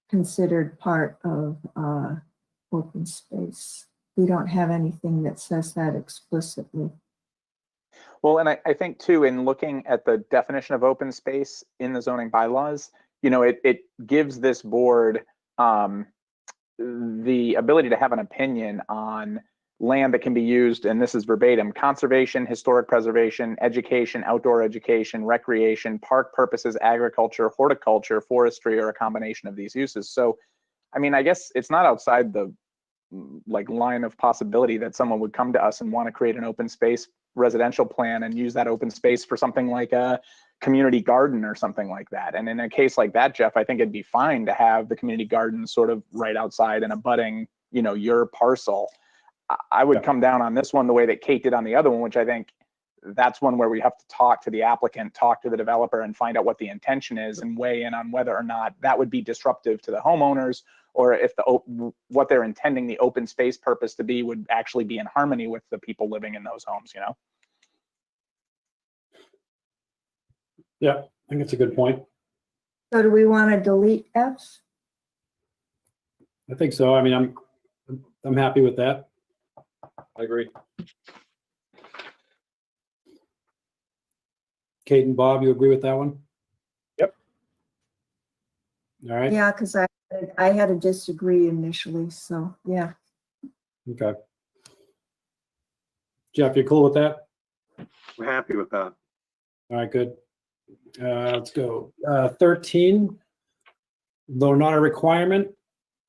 considered part of open space. We don't have anything that says that explicitly. Well, and I think too, in looking at the definition of open space in the zoning bylaws, you know, it gives this board the ability to have an opinion on land that can be used, and this is verbatim: conservation, historic preservation, education, outdoor education, recreation, park purposes, agriculture, horticulture, forestry, or a combination of these uses. So, I mean, I guess it's not outside the line of possibility that someone would come to us and want to create an open space residential plan and use that open space for something like a community garden or something like that. And in a case like that, Jeff, I think it'd be fine to have the community garden sort of right outside and abutting, you know, your parcel. I would come down on this one the way that Kate did on the other one, which I think that's one where we have to talk to the applicant, talk to the developer, and find out what the intention is and weigh in on whether or not that would be disruptive to the homeowners, or if what they're intending the open space purpose to be would actually be in harmony with the people living in those homes, you know? Yeah, I think it's a good point. So do we want to delete F? I think so. I mean, I'm happy with that. I agree. Kate and Bob, you agree with that one? Yep. All right. Yeah, because I had to disagree initially, so yeah. Okay. Jeff, you cool with that? We're happy with that. All right, good. Let's go. 13, though not a requirement,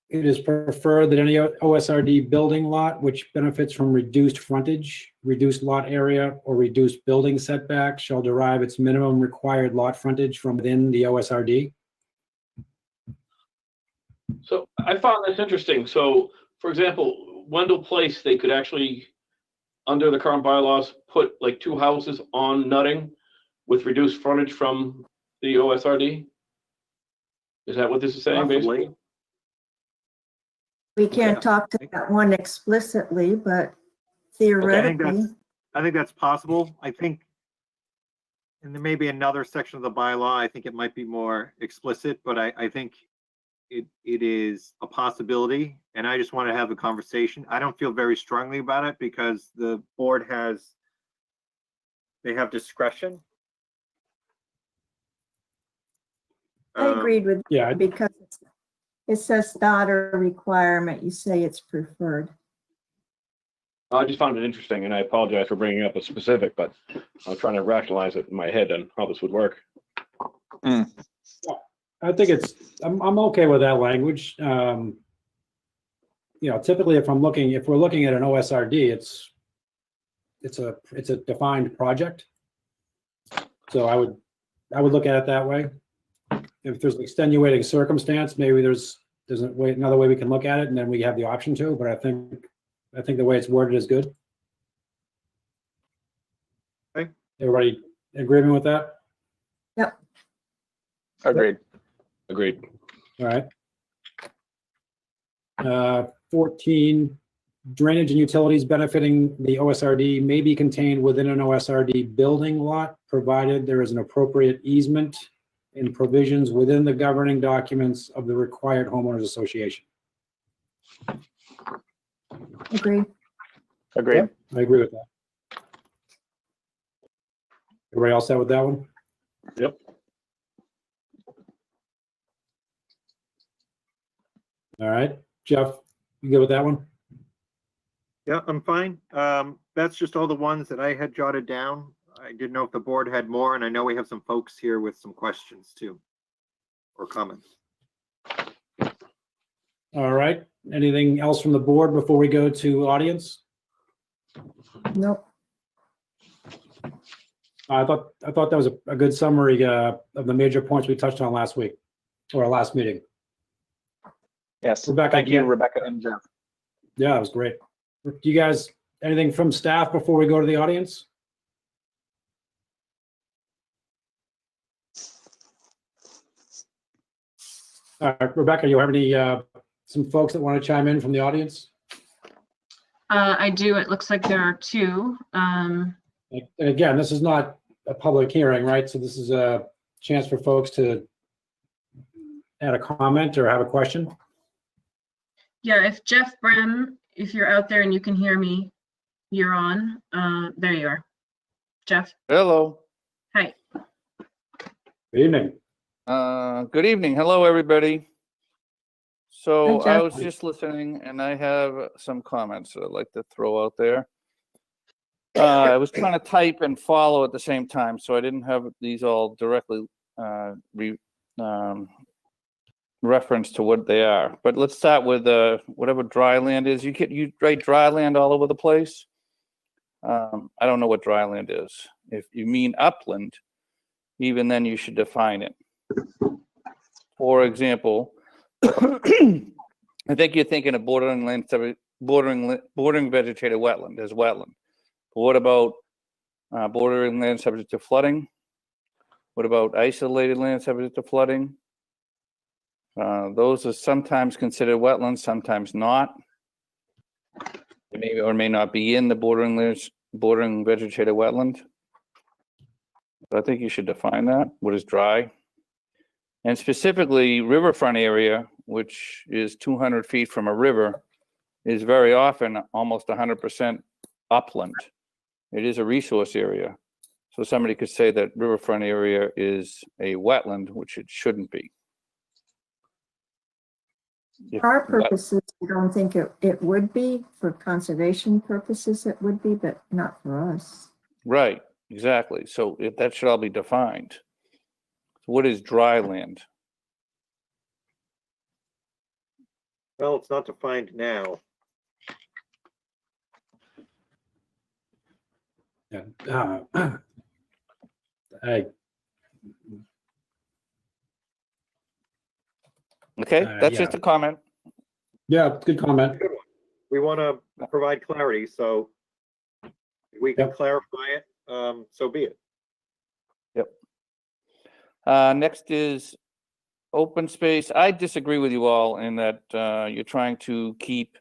it is preferred that any OSRD building lot which benefits from reduced frontage, reduced lot area, or reduced building setback shall derive its minimum required lot frontage from within the OSRD. So I found this interesting. So, for example, Wendell Place, they could actually, under the current bylaws, put like 2 houses on Nutting with reduced frontage from the OSRD? Is that what this is saying, Possibly. basically? We can't talk to that one explicitly, but theoretically. I think that's possible. I think, and there may be another section of the bylaw, I think it might be more explicit, but I think it is a possibility, and I just want to have a conversation. I don't feel very strongly about it because the board they have discretion. I agreed with Yeah, because It says not a requirement. You say it's preferred. I just found it interesting, and I apologize for bringing up a specific, but I'm trying to rationalize it in my head on how this would work. I think I'm okay with that language. Typically if we're looking at an OSRD, it's a defined project. So I would look at it that way. If there's an extenuating circumstance, maybe there's another way we can look at it, and then we have the option to, but I think the way it's worded is good. Okay. Everybody agreeing with that? Yep. Agreed. Agreed. All right. 14, drainage and utilities benefiting the OSRD may be contained within an OSRD building lot, provided there is an appropriate easement and provisions within the governing documents of the required homeowners association. Agreed. Agreed. Yep, I agree with that. Everybody else set with that one? Yep. All right, Jeff, you good with that one? Yeah, I'm fine. That's just all the ones that I had jotted down. I didn't know if the board had more, and I know we have some folks here with some questions too, or comments. All right, anything else from the board before we go to audience? Nope. I thought that was a good summary of the major points we touched on last week, or our last meeting. Yes. Rebecca, Thank you, yeah. Rebecca and Jeff. Yeah, it was great. Do you guys, anything from staff before we go to the audience? All right, Rebecca, you have any, some folks that want to chime in from the audience? I do. It looks like there are two. And again, this is not a public hearing, right? So this is a chance for folks to add a comment or have a question. Yeah, if Jeff Brem, if you're out there and you can hear me, you're on. There you are. Jeff, Hello. hi. Good evening. Good evening. Hello, everybody. So Hi, I Jeff. was just listening and I have some comments that I'd like to throw out there. I was trying to type and follow at the same time, so I didn't have these all directly reference to what they are. But let's start with whatever dry land is. You write dry land all over the place. I don't know what dry land is. If you mean upland, even then you should define it. For example, I think you're thinking of bordering vegetated wetland as wetland. But what about bordering land subject to flooding? What about isolated land subject to flooding? Those are sometimes considered wetlands, sometimes not. They may or may not be in the bordering vegetated wetland. So I think you should define that. What is dry? And specifically, riverfront area, which is 200 feet from a river, is very often almost 100% upland. It is a resource area. So somebody could say that riverfront area is a wetland, which it shouldn't be. For our purposes, I don't think it would be. For conservation purposes, it would be, but not for us. Right, exactly. So that should all be defined. So what is dry land? Well, it's not defined now. Yeah. Okay, that's yeah. just a comment. Yeah, good comment. Good one. We want to provide clarity, so if we can Yep. clarify it, so be it. Next is open space. I disagree with you all in that you're trying to keep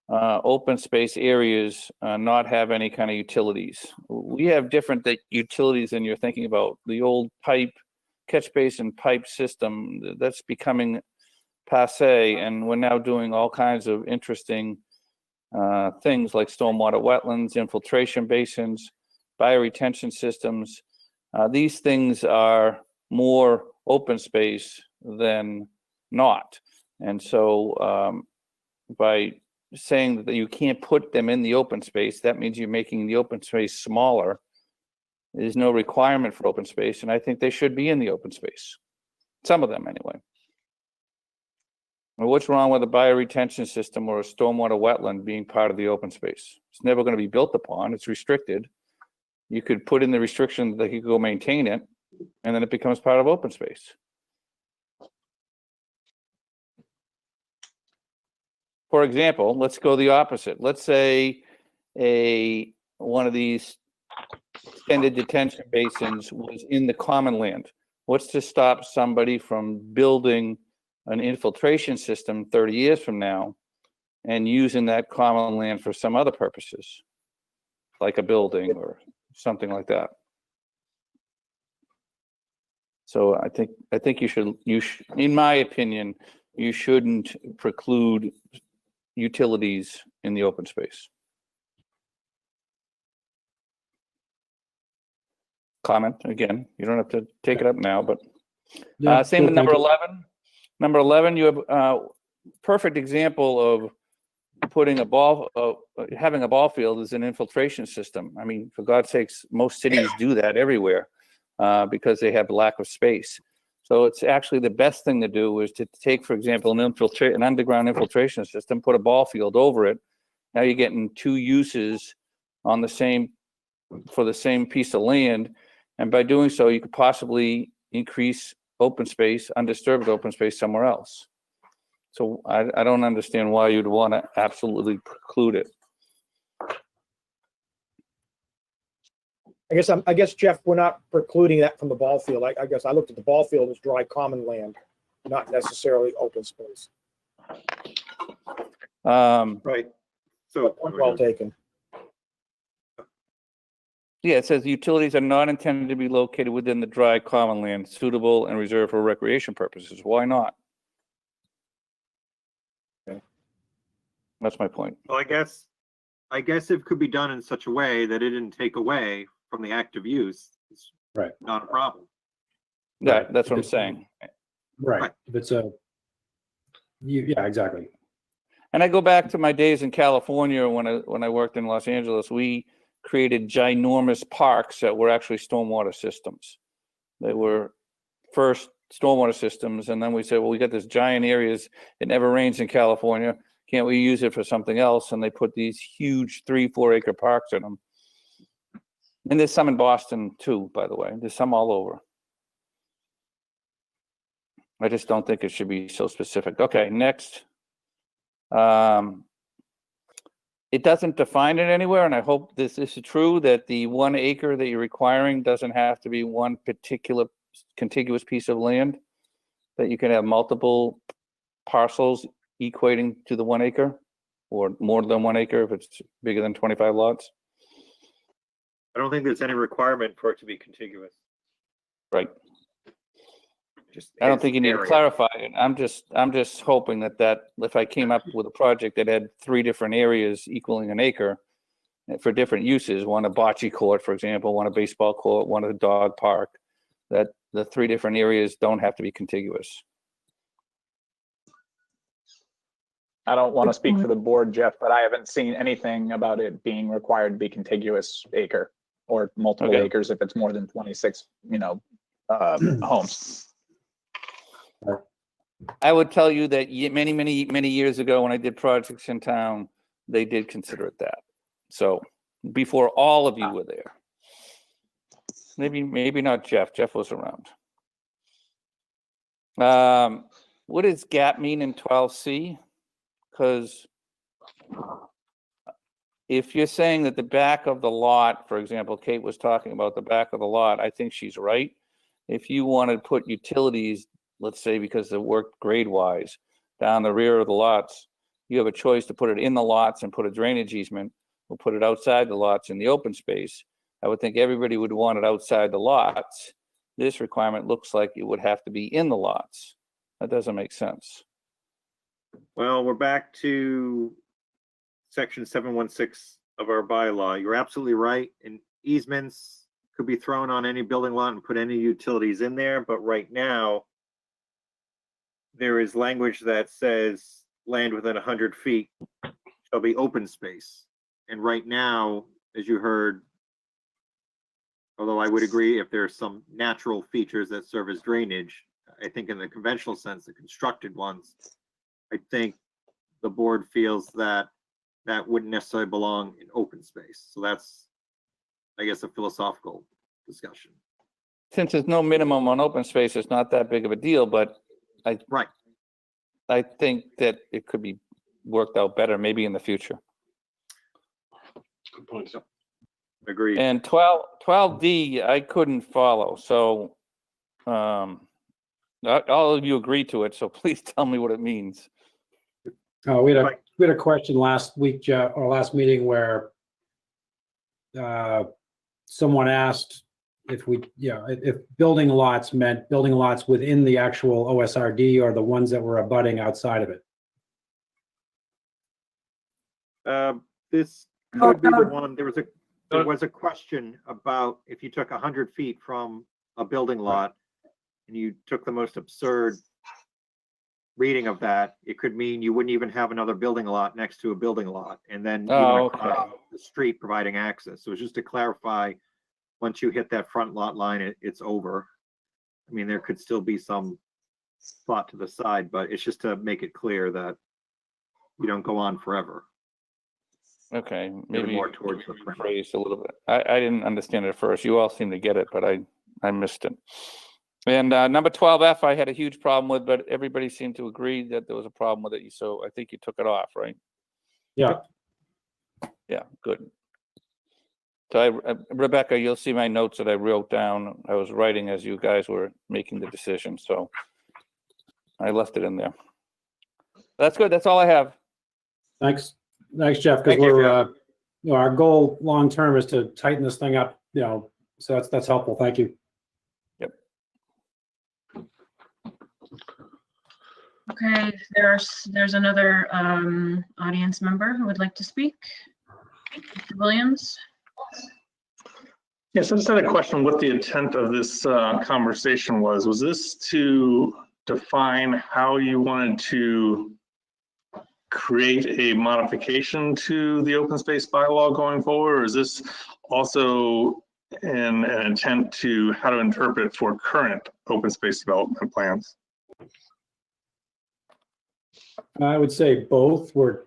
open space areas not have any kind of utilities. We have different utilities than you're thinking about. The old catch basin pipe system, that's becoming passe, and we're now doing all kinds of interesting things like stormwater wetlands, infiltration basins, bioretention systems. These things are more open space than not. And so by saying that you can't put them in the open space, that means you're making the open space smaller. There's no requirement for open space, and I think they should be in the open space. Some of them, anyway. Well, what's wrong with a bioretention system or a stormwater wetland being part of the open space? It's never going to be built upon. It's restricted. You could put in the restriction that you could go maintain it, and then it becomes part of open space. For example, let's go the opposite. Let's say one of these extended detention basins was in the common land. What's to stop somebody from building an infiltration system 30 years from now and using that common land for some other purposes, like a building or something like that? So I think you should, in my opinion, you shouldn't preclude utilities in the open space. Comment again, you don't have to take it up now, but Yeah, same with thank number you. 11. Number 11, you have perfect example of putting having a ball field as an infiltration system. I mean, for God's sakes, most cities do that everywhere because they have lack of space. So it's actually the best thing to do is to take, for example, an underground infiltration system, put a ball field over it. Now you're getting two uses on for the same piece of land. And by doing so, you could possibly increase open space, undisturbed open space somewhere else. So I don't understand why you'd want to absolutely preclude it. I guess, Jeff, we're not precluding that from the ball field. I guess I looked at the ball field as dry common land, not necessarily open space. Right. So, Point well taken. Yeah, it says utilities are not intended to be located within the dry common land, suitable and reserved for recreation purposes. Why not? Okay. That's my point. well, I guess it could be done in such a way that it didn't take away from the active use. It's Right. not a problem. Yeah, that's what I'm saying. Right. If it's yeah, exactly. And I go back to my days in California when I worked in Los Angeles. We created ginormous parks that were actually stormwater systems. They were first stormwater systems, and then we said, well, we got this giant areas. It never rains in California. Can't we use it for something else? And they put these huge 3-4 acre parks in them. And there's some in Boston too, by the way. There's some all over. I just don't think it should be so specific. Okay, next. It doesn't define it anywhere, and I hope this is true, that the 1 acre that you're requiring doesn't have to be one particular contiguous piece of land, that you can have multiple parcels equating to the 1 acre, or more than 1 acre if it's bigger than 25 lots. I don't think there's any requirement for it to be contiguous. Right. Just I don't its think you need to area. clarify it. I'm just hoping that if I came up with a project that had 3 different areas equaling an acre for different uses, one a bocce court, for example, one a baseball court, one a dog park, that the 3 different areas don't have to be contiguous. I don't want to speak for the board, Jeff, but I haven't seen anything about it being required to be contiguous acre or multiple Okay. acres if it's more than 26, homes. I would tell you that many years ago when I did projects in town, they did consider it that. So before all of you were there. Maybe not Jeff. Jeff was around. What does gap mean in 12C? Because if you're saying that the back of the lot, for example, Kate was talking about the back of the lot, I think she's right. If you want to put utilities, let's say because they work grade wise down the rear of the lots, you have a choice to put it in the lots and put a drainage easement, or put it outside the lots in the open space. I would think everybody would want it outside the lots. This requirement looks like it would have to be in the lots. That doesn't make sense. Well, we're back to section 716 of our bylaw. You're absolutely right. And easements could be thrown on any building lot and put any utilities in there. But right now, there is language that says land within 100 feet shall be open space. And right now, as you heard, although I would agree if there's some natural features that serve as drainage, I think in the conventional sense, the constructed ones, I think the board feels that that wouldn't necessarily belong in open space. So that's, I guess, a philosophical discussion. Since there's no minimum on open space, it's not that big of a deal, but Right. I think that it could be worked out better, maybe in the future. Good point. Agreed. And 12D, I couldn't follow, so all of you agreed to it, so please tell me what it means. Oh, we had a question last week, Jeff, or last meeting where someone asked if if building lots meant building lots within the actual OSRD or the ones that were abutting outside of it. This could be the one. There was a question about if you took 100 feet from a building lot and you took the most absurd reading of that, it could mean you wouldn't even have another building lot next to a building lot, and then even across the street providing access. So it's just to clarify, once you hit that front lot line, it's over. I mean, there could still be some thought to the side, but it's just to make it clear that you don't go on forever. Okay, maybe more towards the front. phrase a little bit. I didn't understand it at first. You all seem to get it, but I missed it. And number 12F, I had a huge problem with, but everybody seemed to agree that there was a problem with it. So I think you took it off, right? Yeah. Yeah, good. So Rebecca, you'll see my notes that I wrote down. I was writing as you guys were making the decision, so I left it in there. That's good. That's all I have. Thanks, Jeff. Because our goal long term is to tighten this thing up. So that's helpful. Thank you. Yep. Okay, there's another audience member who would like to speak. Mr. Williams. Yes, I just had a question what the intent of this conversation was. Was this to define how you wanted to create a modification to the open space bylaw going forward? Or is this also an intent to how to interpret for current open space development plans? I would say both. We're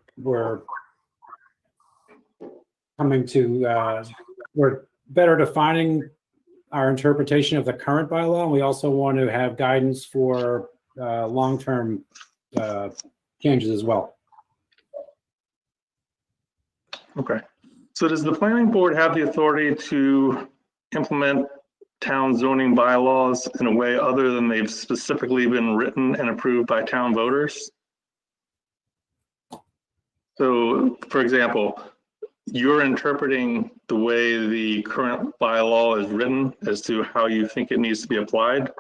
coming to, we're better defining our interpretation of the current bylaw. And we also want to have guidance for long-term changes as well. Okay. So does the planning board have the authority to implement town zoning bylaws in a way other than they've specifically been written and approved by town voters? So, for example, you're interpreting the way the current bylaw is written as to how you think it needs to be applied.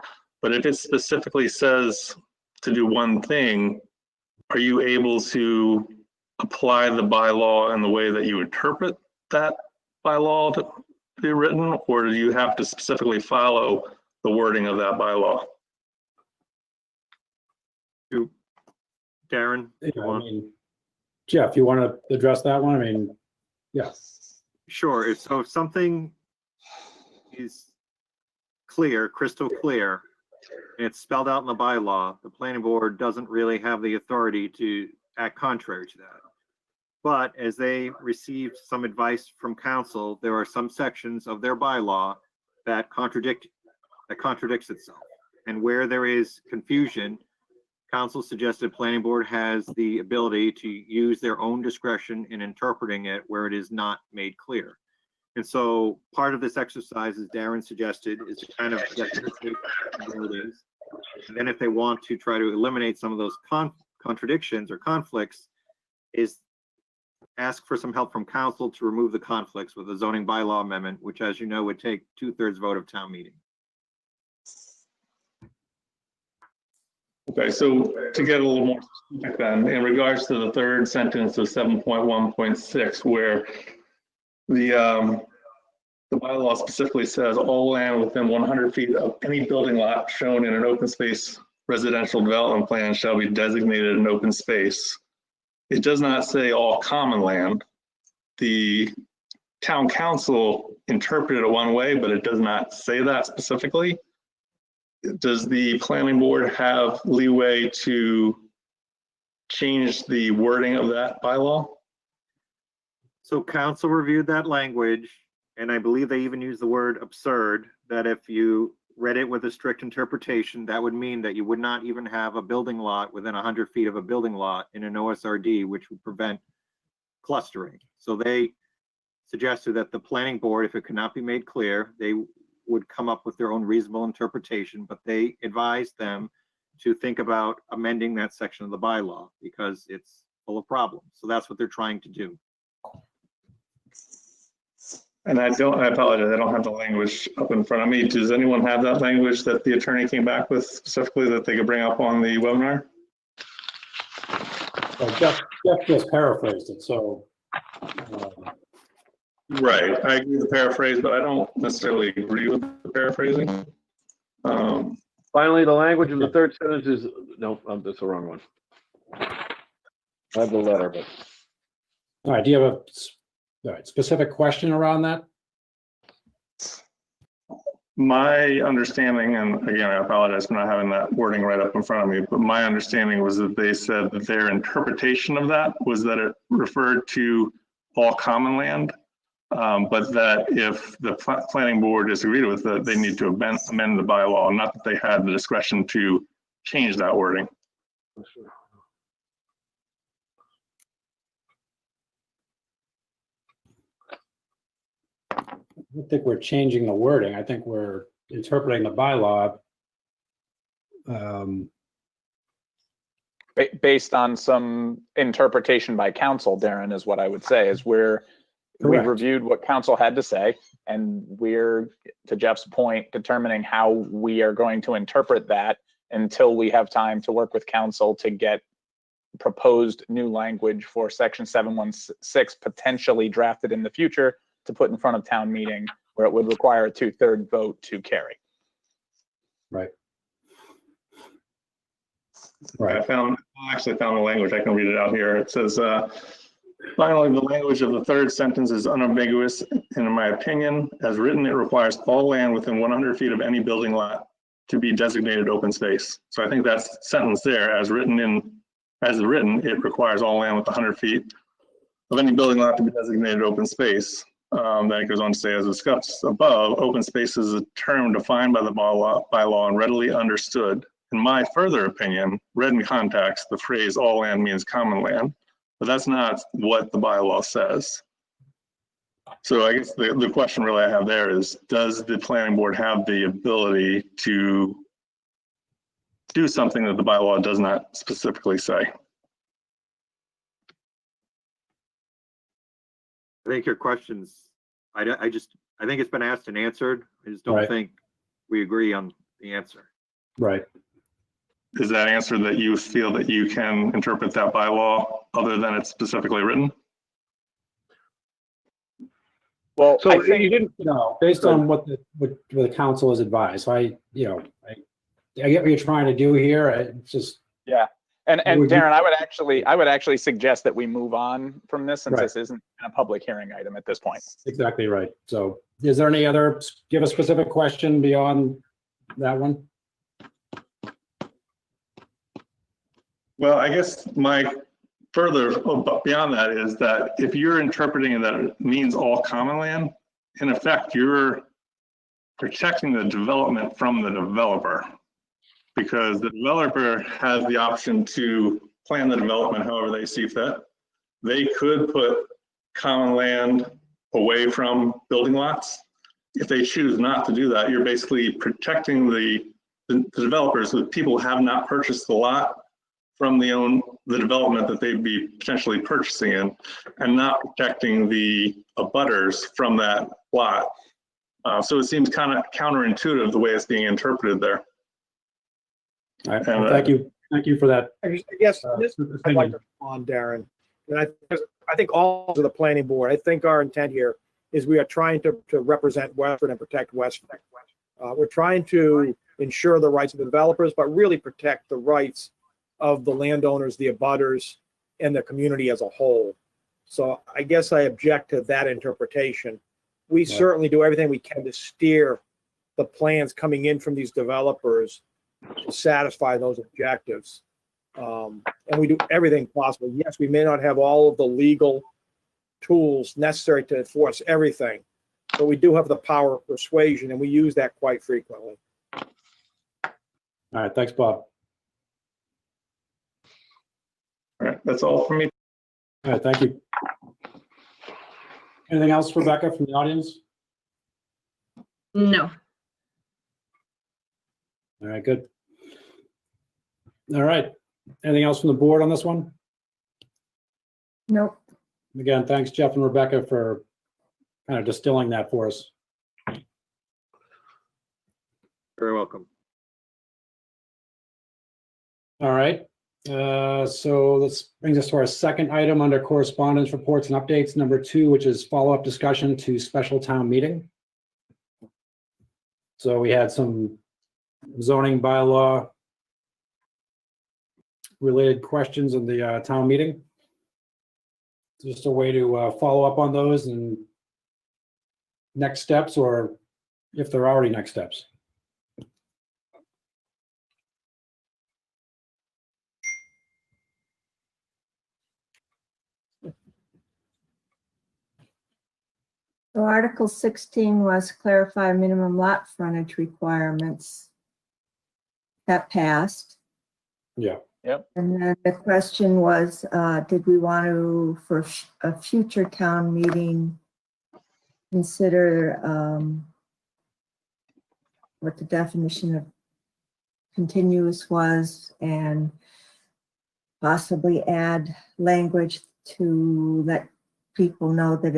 But if it specifically says to do one thing, are you able to apply the bylaw in the way that you interpret that bylaw to be written, or do you have to specifically follow the wording of that bylaw? Darren? Jeff, you want to address that one? Yeah. Sure. So if something is clear, crystal clear, and it's spelled out in the bylaw, the planning board doesn't really have the authority to act contrary to that. But as they received some advice from council, there are some sections of their bylaw that contradicts itself. And where there is confusion, council suggested planning board has the ability to use their own discretion in interpreting it where it is not made clear. And so part of this exercise, as Darren suggested, is to kind of get where it is. And then if they want to try to eliminate some of those contradictions or conflicts, is ask for some help from council to remove the conflicts with a zoning bylaw amendment, which, as you know, would take 2/3 vote of town meeting. Okay, so to get a little more specific then, in regards to the third sentence of 7.1.6, where the bylaw specifically says all land within 100 feet of any building lot shown in an open space residential development plan shall be designated an open space. It does not say all common land. The town council interpreted it one way, but it does not say that specifically. Does the planning board have leeway to change the wording of that bylaw? So council reviewed that language, and I believe they even used the word absurd, that if you read it with a strict interpretation, that would mean that you would not even have a building lot within 100 feet of a building lot in an OSRD, which would prevent clustering. So they suggested that the planning board, if it could not be made clear, they would come up with their own reasonable interpretation, but they advised them to think about amending that section of the bylaw because it's full of problems. So that's what they're trying to do. And I apologize, I don't have the language up in front of me. Does anyone have that language that the attorney came back with specifically that they could bring up on the webinar? Well, Jeff just paraphrased it, so. Right, I agree with the paraphrase, but I don't necessarily agree with the paraphrasing. Finally, the language of the third sentence is, no, that's the wrong one. I have the letter, but. All right, do you have a specific question around that? My understanding, and again, I apologize for not having that wording right up in front of me, but my understanding was that they said that their interpretation of that was that it referred to all common land, but that if the planning board disagreed with it, they need to amend the bylaw, not that they had the discretion to change that wording. I don't think we're changing the wording. I think we're interpreting the bylaw. Based on some interpretation by council, Darren, is what I would say, is we've Correct. reviewed what council had to say, and we're, to Jeff's point, determining how we are going to interpret that until we have time to work with council to get proposed new language for section 716 potentially drafted in the future to put in front of town meeting, where it would require a 2/3 vote to carry. Right. I actually found the language. I can read it out here. It says, finally, the language of the third sentence is unambiguous, and in my opinion, as written, it requires all land within 100 feet of any building lot to be designated open space. So I think that sentence there, as written, it requires all land with 100 feet of any building lot to be designated open space. Then it goes on to say, as discussed above, open space is a term defined by the bylaw and readily understood. In my further opinion, read in context, the phrase all land means common land, but that's not what the bylaw says. So I guess the question really I have there is, does the planning board have the ability to do something that the bylaw does not specifically say? I think your questions, I think it's been asked and answered. I just don't Right. think we agree on the answer. Right. Is that answer that you feel that you can interpret that bylaw other than it's specifically written? Well, So I think you didn't, No, based on what the council has advised. So I get what you're trying to do here. It's just, yeah. And Would you- Darren, I would actually suggest that we move on from this, since Right. this isn't a public hearing item at this point. exactly right. So is there any other, do you have a specific question beyond that one? Well, I guess my further beyond that is that if you're interpreting that it means all common land, in effect, you're protecting the development from the developer, because the developer has the option to plan the development however they see fit. They could put common land away from building lots. If they choose not to do that, you're basically protecting the developers, the people who have not purchased the lot, from the development that they'd be potentially purchasing in, and not protecting the abutters from that lot. So it seems kind of counterintuitive the way it's being interpreted there. All right. Well, thank you. Thank you for that. I guess this I'd like to on Darren. And I think all of the planning board, I think our intent here is we are trying to represent Westford and protect Westford. We're trying to ensure the rights of the developers, but really protect the rights of the landowners, the abutters, and the community as a whole. So I guess I object to that interpretation. We certainly do everything we can to steer the plans coming in from these developers to satisfy those objectives. And we do everything possible. Yes, we may not have all of the legal tools necessary to enforce everything, but we do have the power of persuasion, and we use that quite frequently. All right, thanks, Bob. All right, that's all for me. All right, thank you. Anything else, Rebecca, from the audience? No. All right, good. All right. Anything else from the board on this one? Nope. Again, thanks, Jeff and Rebecca, for kind of distilling that for us. Very welcome. All right. So this brings us to our second item under correspondence, reports and updates, number 2, which is follow-up discussion to special town meeting. So we had some zoning bylaw related questions in the town meeting. Just a way to follow up on those and next steps, or if they're already next steps. So Article 16 was clarify minimum lot frontage requirements. That passed. Yeah. And then the question was, did we want to, for a future town meeting, consider what the definition of continuous was and possibly add language to let people know that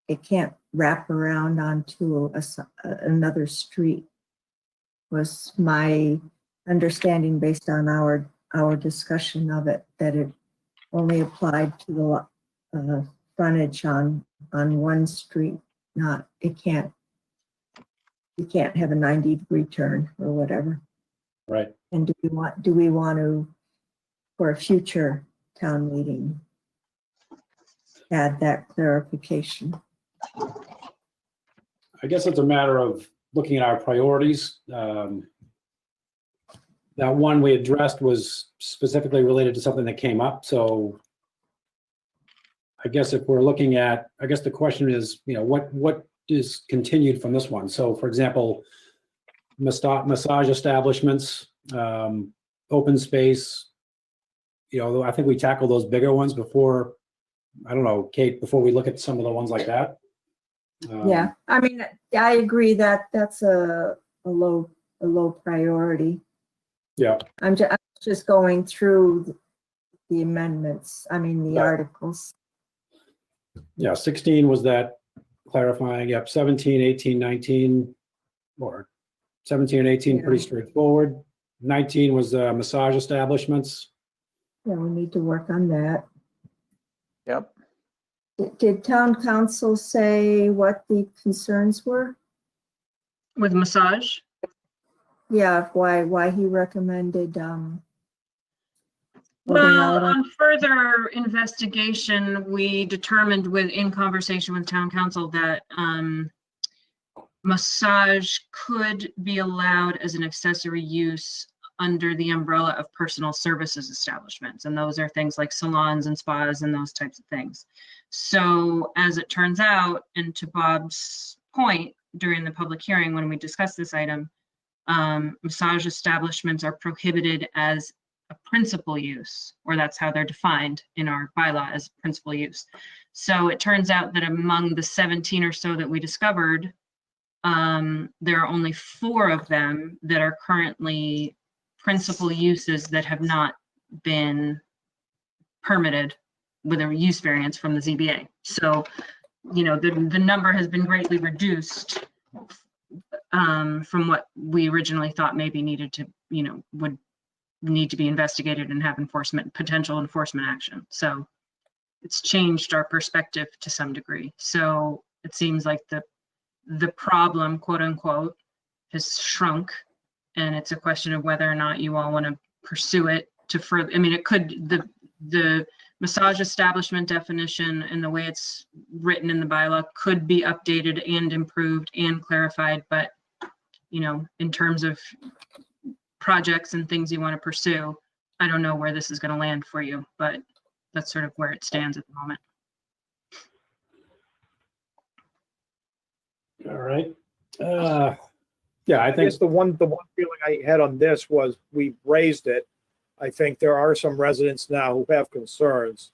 it can't wrap around onto another street, was my understanding based on our discussion of it, that it only applied to the frontage on one street, not, you can't have a 90-degree turn or whatever. Right. And do we want to, for a future town meeting, add that clarification? I guess it's a matter of looking at our priorities. That one we addressed was specifically related to something that came up. So I guess if we're looking at, I guess the question is, what is continued from this one? So for example, massage establishments, open space, I think we tackle those bigger ones before, I don't know, Kate, before we look at some of the ones like that. Yeah, I mean, I agree that that's a low priority. Yeah. I'm just going through the amendments, the articles. Yeah, 16 was that clarifying. Yep, 17, 18, 19, or 17 and 18, pretty straightforward. 19 was massage establishments. Yeah, we need to work on that. Yep. Did town council say what the concerns were? With massage? Yeah, why he recommended holding Well, out on- on further investigation, we determined in conversation with town council that massage could be allowed as an accessory use under the umbrella of personal services establishments. And those are things like salons and spas and those types of things. So as it turns out, and to Bob's point during the public hearing when we discussed this item, massage establishments are prohibited as a principal use, or that's how they're defined in our bylaw as principal use. So it turns out that among the 17 or so that we discovered, there are only 4 of them that are currently principal uses that have not been permitted with a use variance from the ZBA. So, the number has been greatly reduced from what we originally thought maybe needed to, would need to be investigated and have potential enforcement action. So it's changed our perspective to some degree. So it seems like the problem, quote unquote, has shrunk And it's a question of whether or not you all want to pursue it to further, I mean, it could, the massage establishment definition and the way it's written in the bylaw could be updated and improved and clarified, but, you know, in terms of projects and things you want to pursue, I don't know where this is going to land for you, but that's sort of where it stands at the moment. All right. Yeah, I I think, guess the one feeling I had on this was we raised it. I think there are some residents now who have concerns.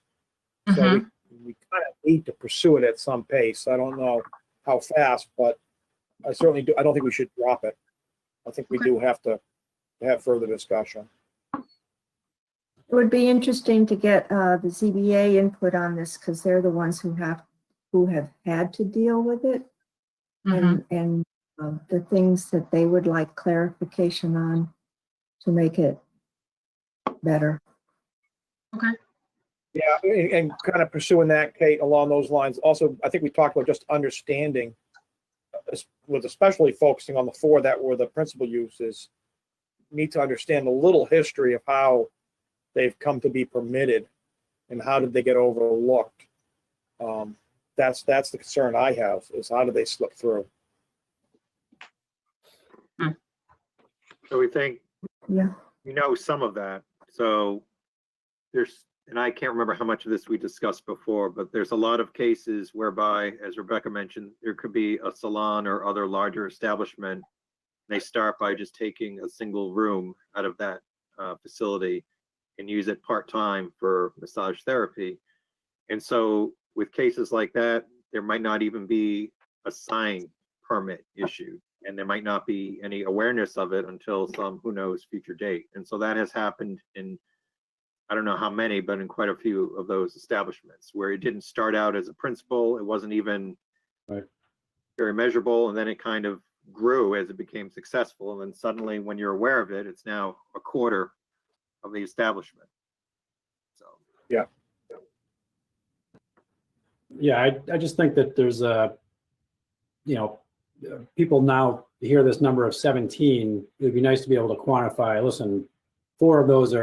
So Mhm. we kind of need to pursue it at some pace. I don't know how fast, but I certainly do. I don't think we should drop it. I think we Okay. do have to have further discussion. It would be interesting to get the ZBA input on this because they're the ones who have had to deal with it, Mhm. and the things that they would like clarification on to make it better. Okay. Yeah, and kind of pursuing that, Kate, along those lines. Also, I think we talked about just understanding, with especially focusing on the 4 that were the principal uses, need to understand a little history of how they've come to be permitted and how did they get overlooked. That's the concern I have, is how do they slip through? So we think, Yeah. we know some of that. So there's, and I can't remember how much of this we discussed before, but there's a lot of cases whereby, as Rebecca mentioned, there could be a salon or other larger establishment. They start by just taking a single room out of that facility and use it part-time for massage therapy. And so with cases like that, there might not even be a sign permit issued, and there might not be any awareness of it until some, who knows, future date. And so that has happened in, I don't know how many, but in quite a few of those establishments where it didn't start out as a principle, it wasn't even Right. very measurable, and then it kind of grew as it became successful. And then suddenly, when you're aware of it, it's now a quarter of the establishment. So yeah, I just think that there's you know, people now hear this number of 17. It'd be nice to be able to quantify, listen, 4 of those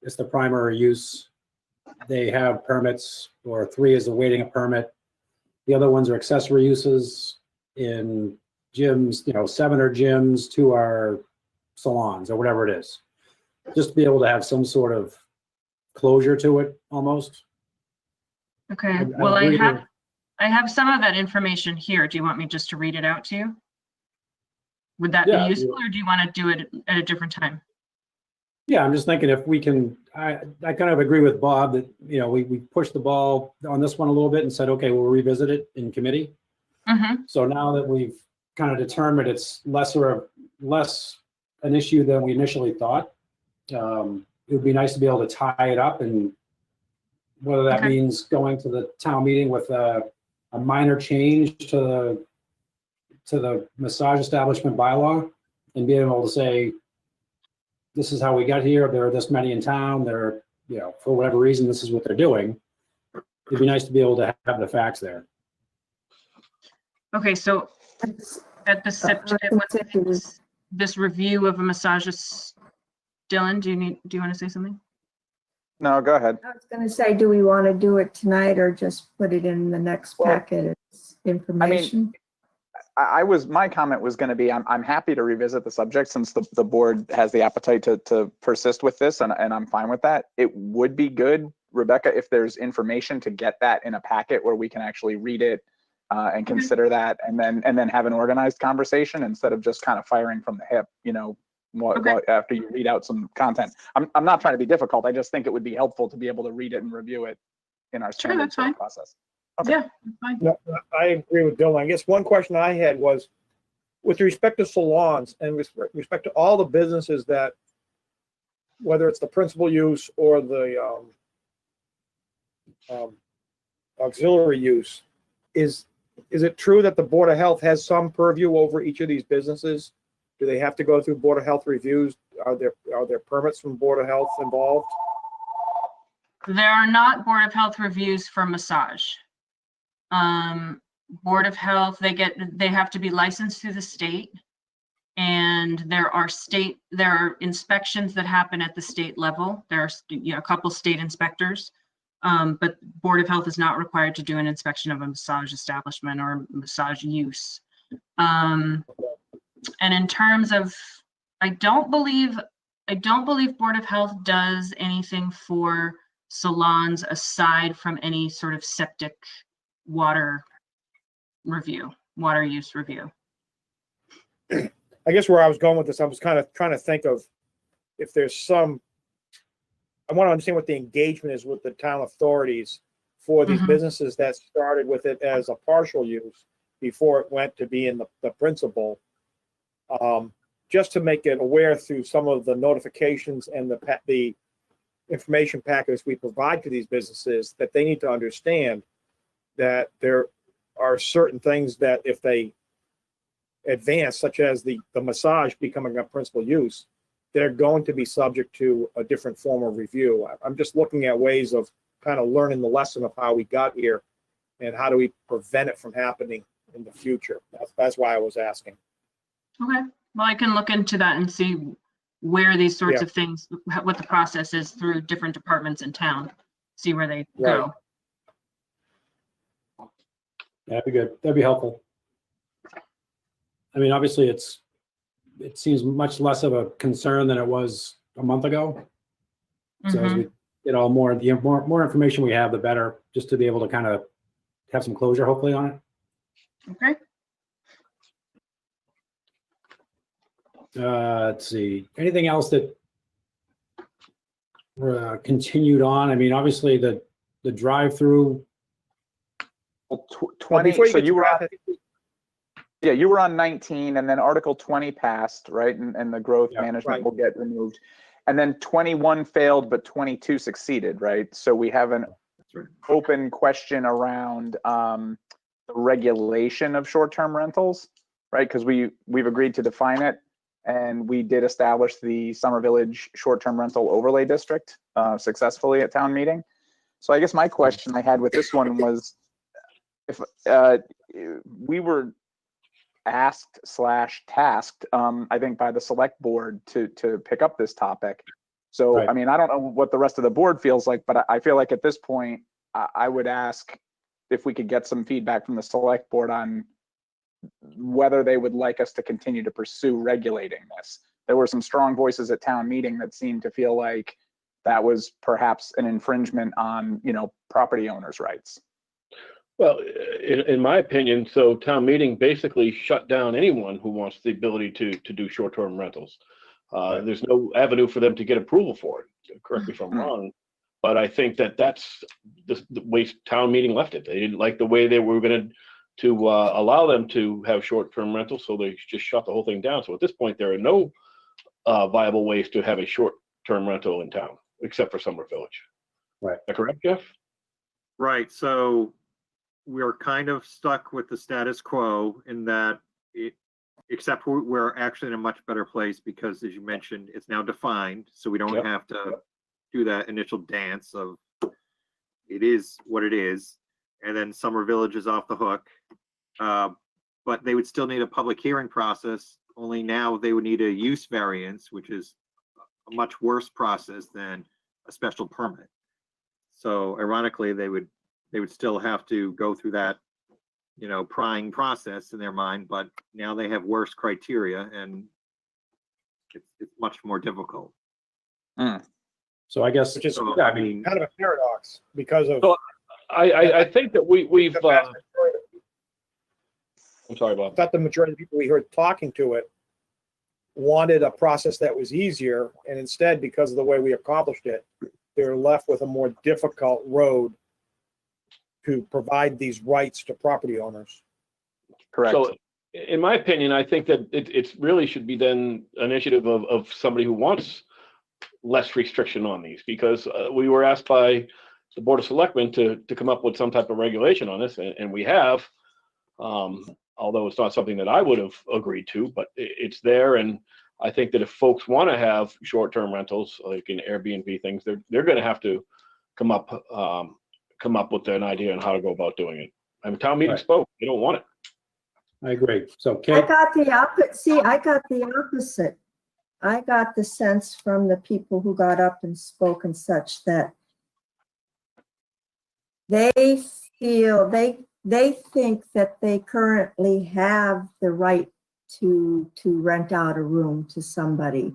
it's the primary use. They have permits, or 3 is awaiting a permit. The other ones are accessory uses in gyms, 7 are gyms, 2 are salons, or whatever it is. Just to be able to have some sort of closure to it, almost. Okay, would well, agree I have some of that information here. Do you want me just to read it out to you? Would that be Yeah, useful, or do you want to do it at a different time? Yeah, I'm just thinking if we can, I kind of agree with Bob that, we pushed the ball on this one a little bit and said, okay, we'll revisit it in committee. Mm-hmm. So now that we've kind of determined it's less an issue than we initially thought, it would be nice to be able to tie it up, and whether that Okay. means going to the town meeting with a minor change to the massage establishment bylaw, and being able to say, this is how we got here. There are this many in town. They're, for whatever reason, this is what they're doing. It'd be nice to be able to have the facts there. Okay, so at this review of a massageist, Dylan, do you want to say something? No, go ahead. I was going to say, do we want to do it tonight or just put it in the next Well, packet as information? My comment was going to be, I'm happy to revisit the subject since the board has the appetite to persist with this, and I'm fine with that. It would be good, Rebecca, if there's information to get that in a packet where we can actually read it and consider that, and then have an organized conversation instead of just kind of firing from the hip, after you read out some content. I'm not trying to be difficult. I just think it would be helpful to be able to read it and review it in our standard that's fine. process. Okay. Yeah, that's fine. No, I agree with Dylan. I guess one question I had was, with respect to salons and with respect to all the businesses that, whether it's the principal use or the auxiliary use, is it true that the Board of Health has some purview over each of these businesses? Do they have to go through Board of Health reviews? Are there permits from Board of Health involved? There are not Board of Health reviews for massage. Board of Health, they have to be licensed through the state. And there are inspections that happen at the state level. There are, a couple state inspectors. But Board of Health is not required to do an inspection of a massage establishment or massage use. And in terms of, I don't believe Board of Health does anything for salons aside from any sort of septic water use review. I guess where I was going with this, I was kind of trying to think of if there's some, I want to understand what the engagement is with the town authorities for these businesses that started with it as a partial use before it went to being the principal. Just to make it aware through some of the notifications and the information packets we provide to these businesses that they need to understand that there are certain things that if they advance, such as the massage becoming a principal use, they're going to be subject to a different form of review. I'm just looking at ways of kind of learning the lesson of how we got here and how do we prevent it from happening in the future. That's why I was asking. Okay, well, I can look into that and see where these sorts of things, what the process is through different departments in town, see where they go. That'd be good. That'd be helpful. I mean, obviously it seems much less of a concern than it was a month ago. So as we get all more information we have, the better, just to be able to kind of have some closure hopefully on it. Okay. Let's see, anything else that continued on? I mean, obviously the drive-through. Well, 20, before so get you to were that, on, yeah, you were on 19 and then Article 20 passed, right? And the growth management will get removed. And then 21 failed, but 22 succeeded, right? So we have an open question around the regulation of short-term rentals, right? Because we've agreed to define it, and we did establish the Summer Village short-term rental overlay district successfully at town meeting. So I guess my question I had with this one was, if we were asked/tasked, I think by the select board to pick up this topic. So, I mean, I don't know what the rest of the board feels like, but I feel like at this point, I would ask if we could get some feedback from the select board on whether they would like us to continue to pursue regulating this. There were some strong voices at town meeting that seemed to feel like that was perhaps an infringement on, property owners' rights. Well, in my opinion, so town meeting basically shut down anyone who wants the ability to do short-term rentals. There's no avenue for them to get approval for it. Correct me if I'm wrong, but I think that's the way town meeting left it. They didn't like the way they were going to allow them to have short-term rentals, so they just shut the whole thing down. So at this point, there are no viable ways to have a short-term rental in town, except for Summer Village. Right. Is that correct, Jeff? Right, so we're kind of stuck with the status quo in that except we're actually in a much better place because, as you mentioned, it's now defined, so we don't have to do that initial dance of it is what it is, and then Summer Village is off the hook. But they would still need a public hearing process, only now they would need a use variance, which is a much worse process than a special permit. So ironically, they would still have to go through that, prying process in their mind, but now they have worse criteria and it's much more difficult. So I guess, which is So, I mean, kind of a paradox because of. So I think that we've. I'm sorry, Bob. I thought the majority of the people we heard talking to it wanted a process that was easier, and instead, because of the way we accomplished it, they're left with a more difficult road to provide these rights to property owners. Correct. So, in my opinion, I think that it really should be then an initiative of somebody who wants less restriction on these, because we were asked by the Board of Selectmen to come up with some type of regulation on this, and we have, although it's not something that I would have agreed to, but it's there. And I think that if folks want to have short-term rentals, like in Airbnb things, they're going to have to come up with an idea on how to go about doing it. I mean, town meeting spoke; they don't want it. I agree. So I Kate, got the opposite. See, I got the opposite. I got the sense from the people who got up and spoke and such that they feel, they think that they currently have the right to rent out a room to somebody.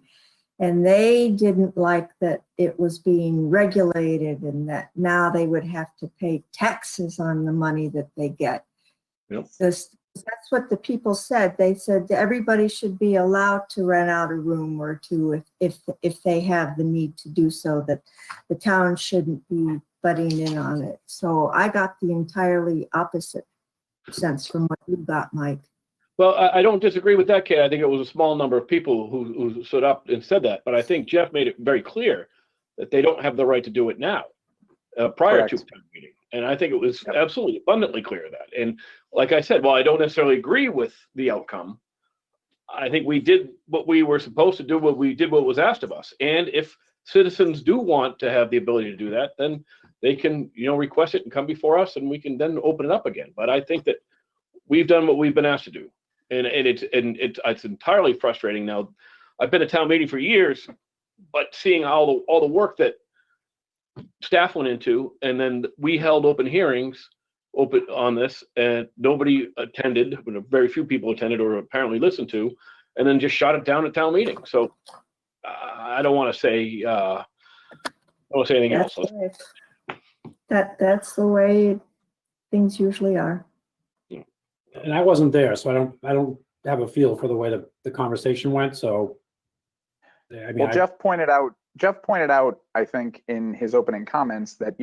And they didn't like that it was being regulated and that now they would have to pay taxes on the money that they get. Yep. That's what the people said. They said everybody should be allowed to rent out a room or two if they have the need to do so, that the town shouldn't be butting in on it. So I got the entirely opposite sense from what you got, Mike. Well, I don't disagree with that, Kate. I think it was a small number of people who stood up and said that, but I think Jeff made it very clear that they don't have the right to do it now, prior to Correct. town meeting. And I think it was absolutely abundantly clear of that. And like I said, while I don't necessarily agree with the outcome, I think we did what we were supposed to do, what was asked of us. And if citizens do want to have the ability to do that, then they can, request it and come before us, and we can then open it up again. But I think that we've done what we've been asked to do. And it's entirely frustrating now. I've been at town meeting for years, but seeing all the work that staff went into, and then we held open hearings on this, and nobody attended, very few people attended or apparently listened to, and then just shot it down at town meeting. So I don't want to say anything else. That's the way things usually are. and I wasn't there, so I don't have a feel for the way the conversation went. So, I mean, Well, Jeff pointed out, I think, in his opening comments that,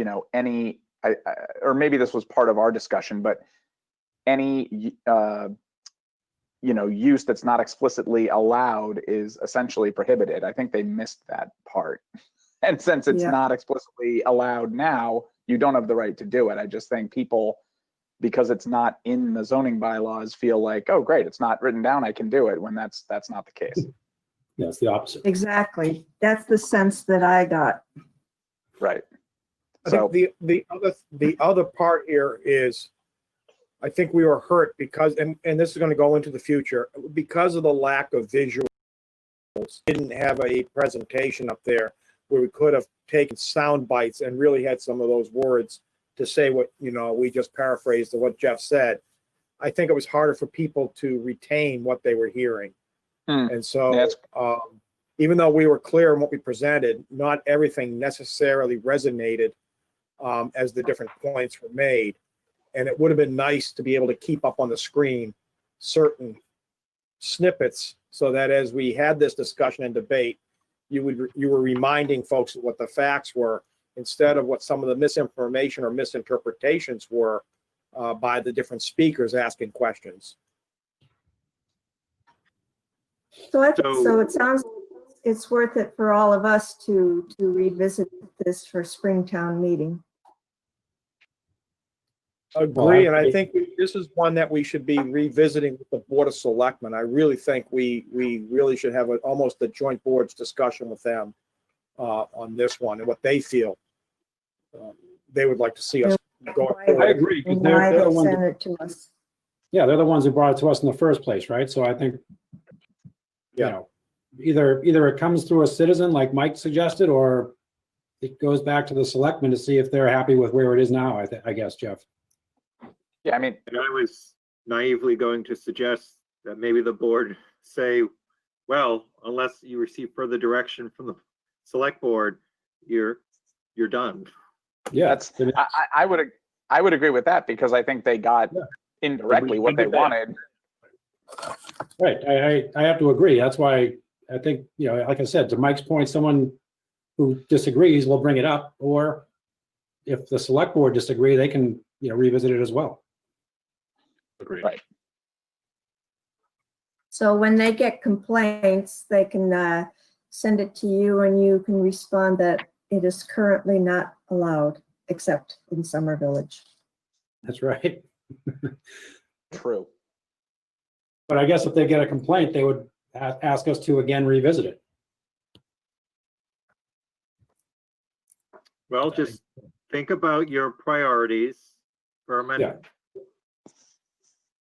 or maybe this was part of our discussion, but any, use that's not explicitly allowed is essentially prohibited. I think they missed that part. And since it's not explicitly allowed now, you don't have the right to do it. I just think people, because it's not in the zoning bylaws, feel like, oh, great, it's not written down, I can do it, when that's not the case. yeah, it's the opposite. Exactly. That's the sense that I got. Right. I So think the other part here is, I think we were hurt because, and this is going to go into the future, because of the lack of visuals, didn't have a presentation up there where we could have taken sound bites and really had some of those words to say what, we just paraphrased what Jeff said. I think it was harder for people to retain what they were hearing. And so even though we were clear in what we presented, not everything necessarily resonated as the different points were made. And it would have been nice to be able to keep up on the screen certain snippets so that as we had this discussion and debate, you were reminding folks of what the facts were instead of what some of the misinformation or misinterpretations were by the different speakers asking questions. So it sounds it's worth it for all of us to revisit this for Springtown meeting. Agree, and I think this is one that we should be revisiting with the Board of Selectmen. I really think we really should have almost a joint boards discussion with them on this one and what they feel they would like to see us going forward. I agree, because And why they're the they ones. sent it to us. Yeah, they're the ones who brought it to us in the first place, right? So I think, either it comes through a citizen like Mike suggested, or it goes back to the selectmen to see if they're happy with where it is now, I guess, Jeff. yeah, I mean, And I was naively going to suggest that maybe the board say, well, unless you receive further direction from the select board, you're done. Yeah. I would agree with that, because I think they got indirectly what they wanted. Right, I have to agree. That's why I think, like I said, to Mike's point, someone who disagrees will bring it up, or if the select board disagree, they can, revisit it as well. Agreed. Right. So when they get complaints, they can send it to you and you can respond that it is currently not allowed except in Summer Village. That's right. True. But I guess if they get a complaint, they would ask us to again revisit it. Well, just think about your priorities for a minute.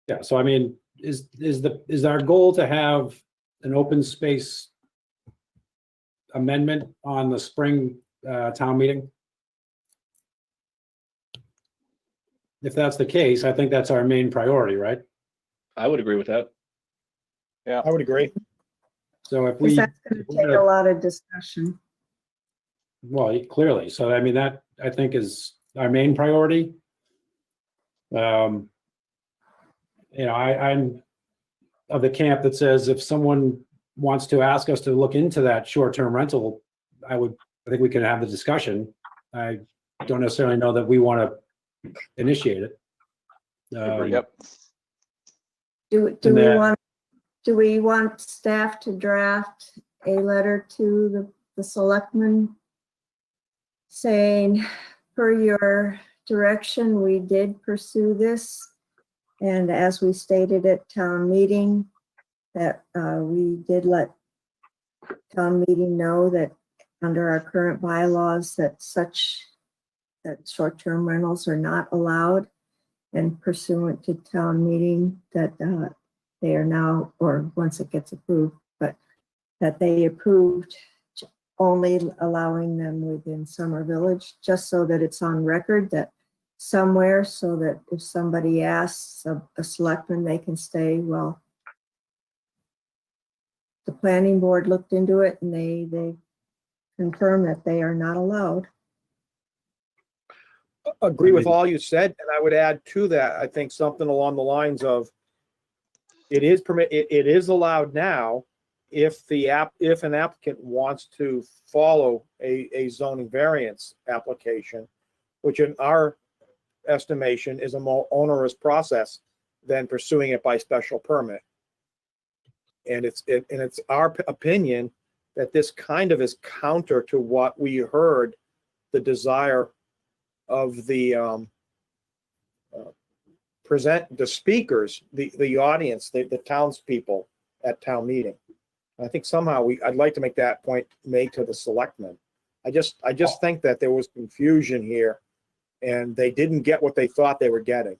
Yeah, so I mean, is our goal to have an open space amendment on the spring town meeting? If that's the case, I think that's our main priority, right? I would agree with that. I would agree. So if Because we, that's going to take a lot of discussion. well, clearly, so I mean, that I think is our main priority. I'm of the camp that says if someone wants to ask us to look into that short-term rental, I think we can have the discussion. I don't necessarily know that we want to initiate it. Yep. Do we want staff to draft a letter to the selectmen saying, per your direction, we did pursue this, and as we stated at town meeting, that we did let town meeting know that under our current bylaws that short-term rentals are not allowed, and pursuant to town meeting that they are now, or once it gets approved, but that they approved only allowing them within Summer Village, just so that it's on record that somewhere, so that if somebody asks a selectman, they can say, well, the planning board looked into it and they confirmed that they are not allowed. Agree with all you said, and I would add to that, I think something along the lines of it is allowed now if an applicant wants to follow a zoning variance application, which in our estimation is a more onerous process than pursuing it by special permit. And it's our opinion that this kind of is counter to what we heard the desire of the speakers, the audience, the townspeople at town meeting. I think somehow I'd like to make that point made to the selectmen. I just think that there was confusion here and they didn't get what they thought they were getting.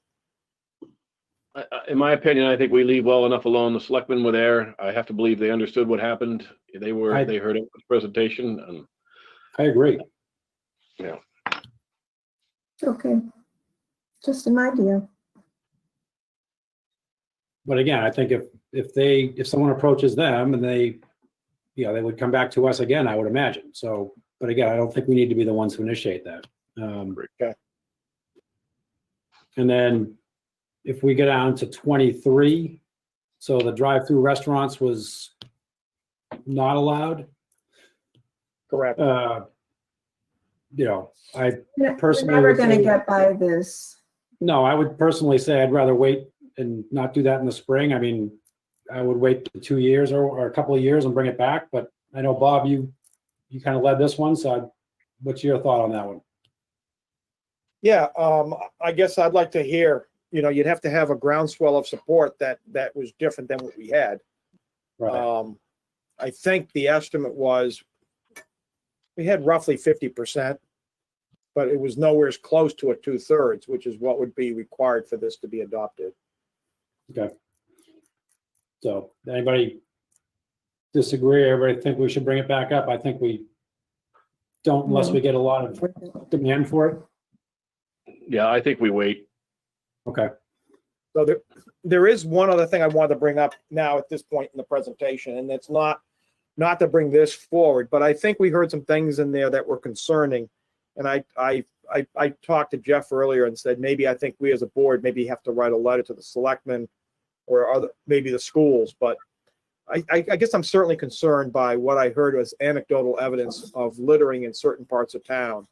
In my opinion, I think we leave well enough alone. The selectmen were there. I have to believe they understood what happened. They heard it presentation, and I agree. Yeah. Okay, just an idea. But again, I think if someone approaches them and they would come back to us again, I would imagine. So, but again, I don't think we need to be the ones who initiate that. Okay. And then if we go down to 23, so the drive-through restaurants was not allowed. Correct. I We're personally never would going to say, get by this. no, I would personally say I'd rather wait and not do that in the spring. I mean, I would wait 2 years or a couple of years and bring it back. But I know, Bob, you kind of led this one. So what's your thought on that one? Yeah, I guess I'd like to hear, you'd have to have a groundswell of support that was different than what we had. Right. I think the estimate was we had roughly 50%, but it was nowhere as close to a 2/3, which is what would be required for this to be adopted. Okay. So anybody disagree? Everybody think we should bring it back up? I think we don't unless we get a lot of demand for it. yeah, I think we wait. Okay. So there is one other thing I wanted to bring up now at this point in the presentation, and it's not to bring this forward, but I think we heard some things in there that were concerning. And I talked to Jeff earlier and said, maybe I think we as a board maybe have to write a letter to the selectmen or maybe the schools. But I guess I'm certainly concerned by what I heard as anecdotal evidence of littering in certain parts of town.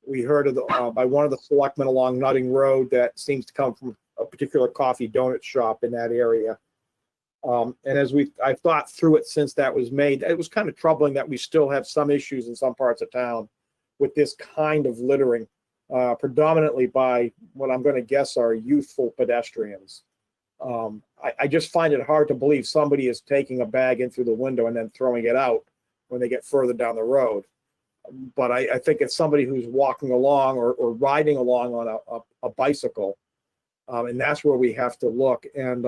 We heard by one of the selectmen along Nutting Road that seems to come from a particular coffee donut shop in that area. And as I've thought through it since that was made, it was kind of troubling that we still have some issues in some parts of town with this kind of littering, predominantly by what I'm going to guess are youthful pedestrians. I just find it hard to believe somebody is taking a bag in through the window and then throwing it out when they get further down the road. But I think it's somebody who's walking along or riding along on a bicycle. And that's where we have to look. And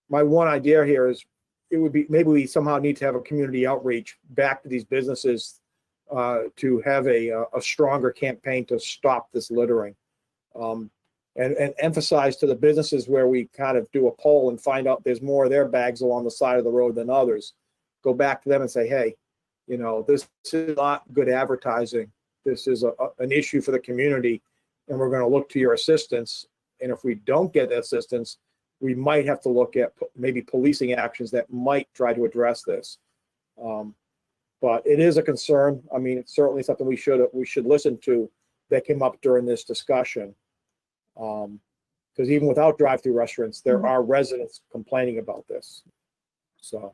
my one idea here is it would be, maybe we somehow need to have a community outreach back to these businesses to have a stronger campaign to stop this littering. And emphasize to the businesses where we kind of do a poll and find out there's more of their bags along the side of the road than others. Go back to them and say, hey, you know, this is not good advertising. This is an issue for the community, and we're going to look to your assistance. And if we don't get assistance, we might have to look at maybe policing actions that might try to address this. But it is a concern. I mean, it's certainly something we should listen to that came up during this discussion. Because even without drive-through restaurants, there are residents complaining about this. So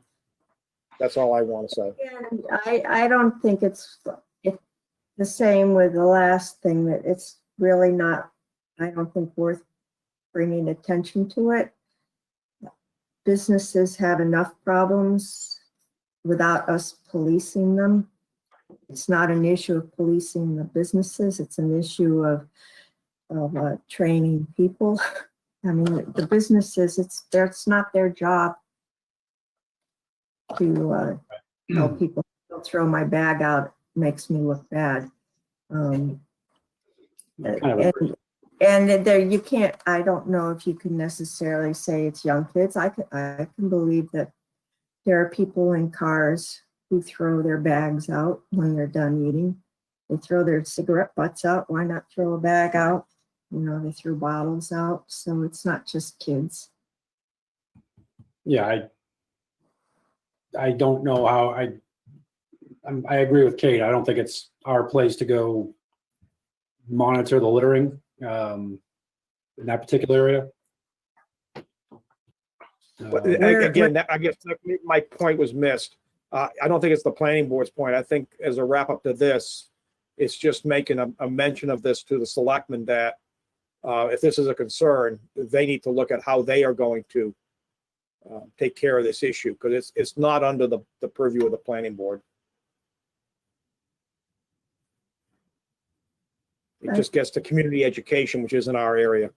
that's all I want to say. And I don't think it's the same with the last thing, that it's really not, I don't think, worth bringing attention to it. Businesses have enough problems without us policing them. It's not an issue of policing the businesses. It's an issue of training people. I mean, the businesses, it's not their job to tell people, don't throw my bag out, makes me look bad. And there, you can't, I don't know if you can necessarily say it's young kids. I can believe that there are people in cars who throw their bags out when they're done eating. They throw their cigarette butts out. Why not throw a bag out? You know, they threw bottles out. So it's not just kids. Yeah, I don't know how I agree with Kate. I don't think it's our place to go monitor the littering in that particular area. But again, I guess my point was missed. I don't think it's the planning board's point. I think as a wrap up to this, it's just making a mention of this to the selectmen that if this is a concern, they need to look at how they are going to take care of this issue, because it's not under the purview of the planning board. It just gets to community education, which is in our area.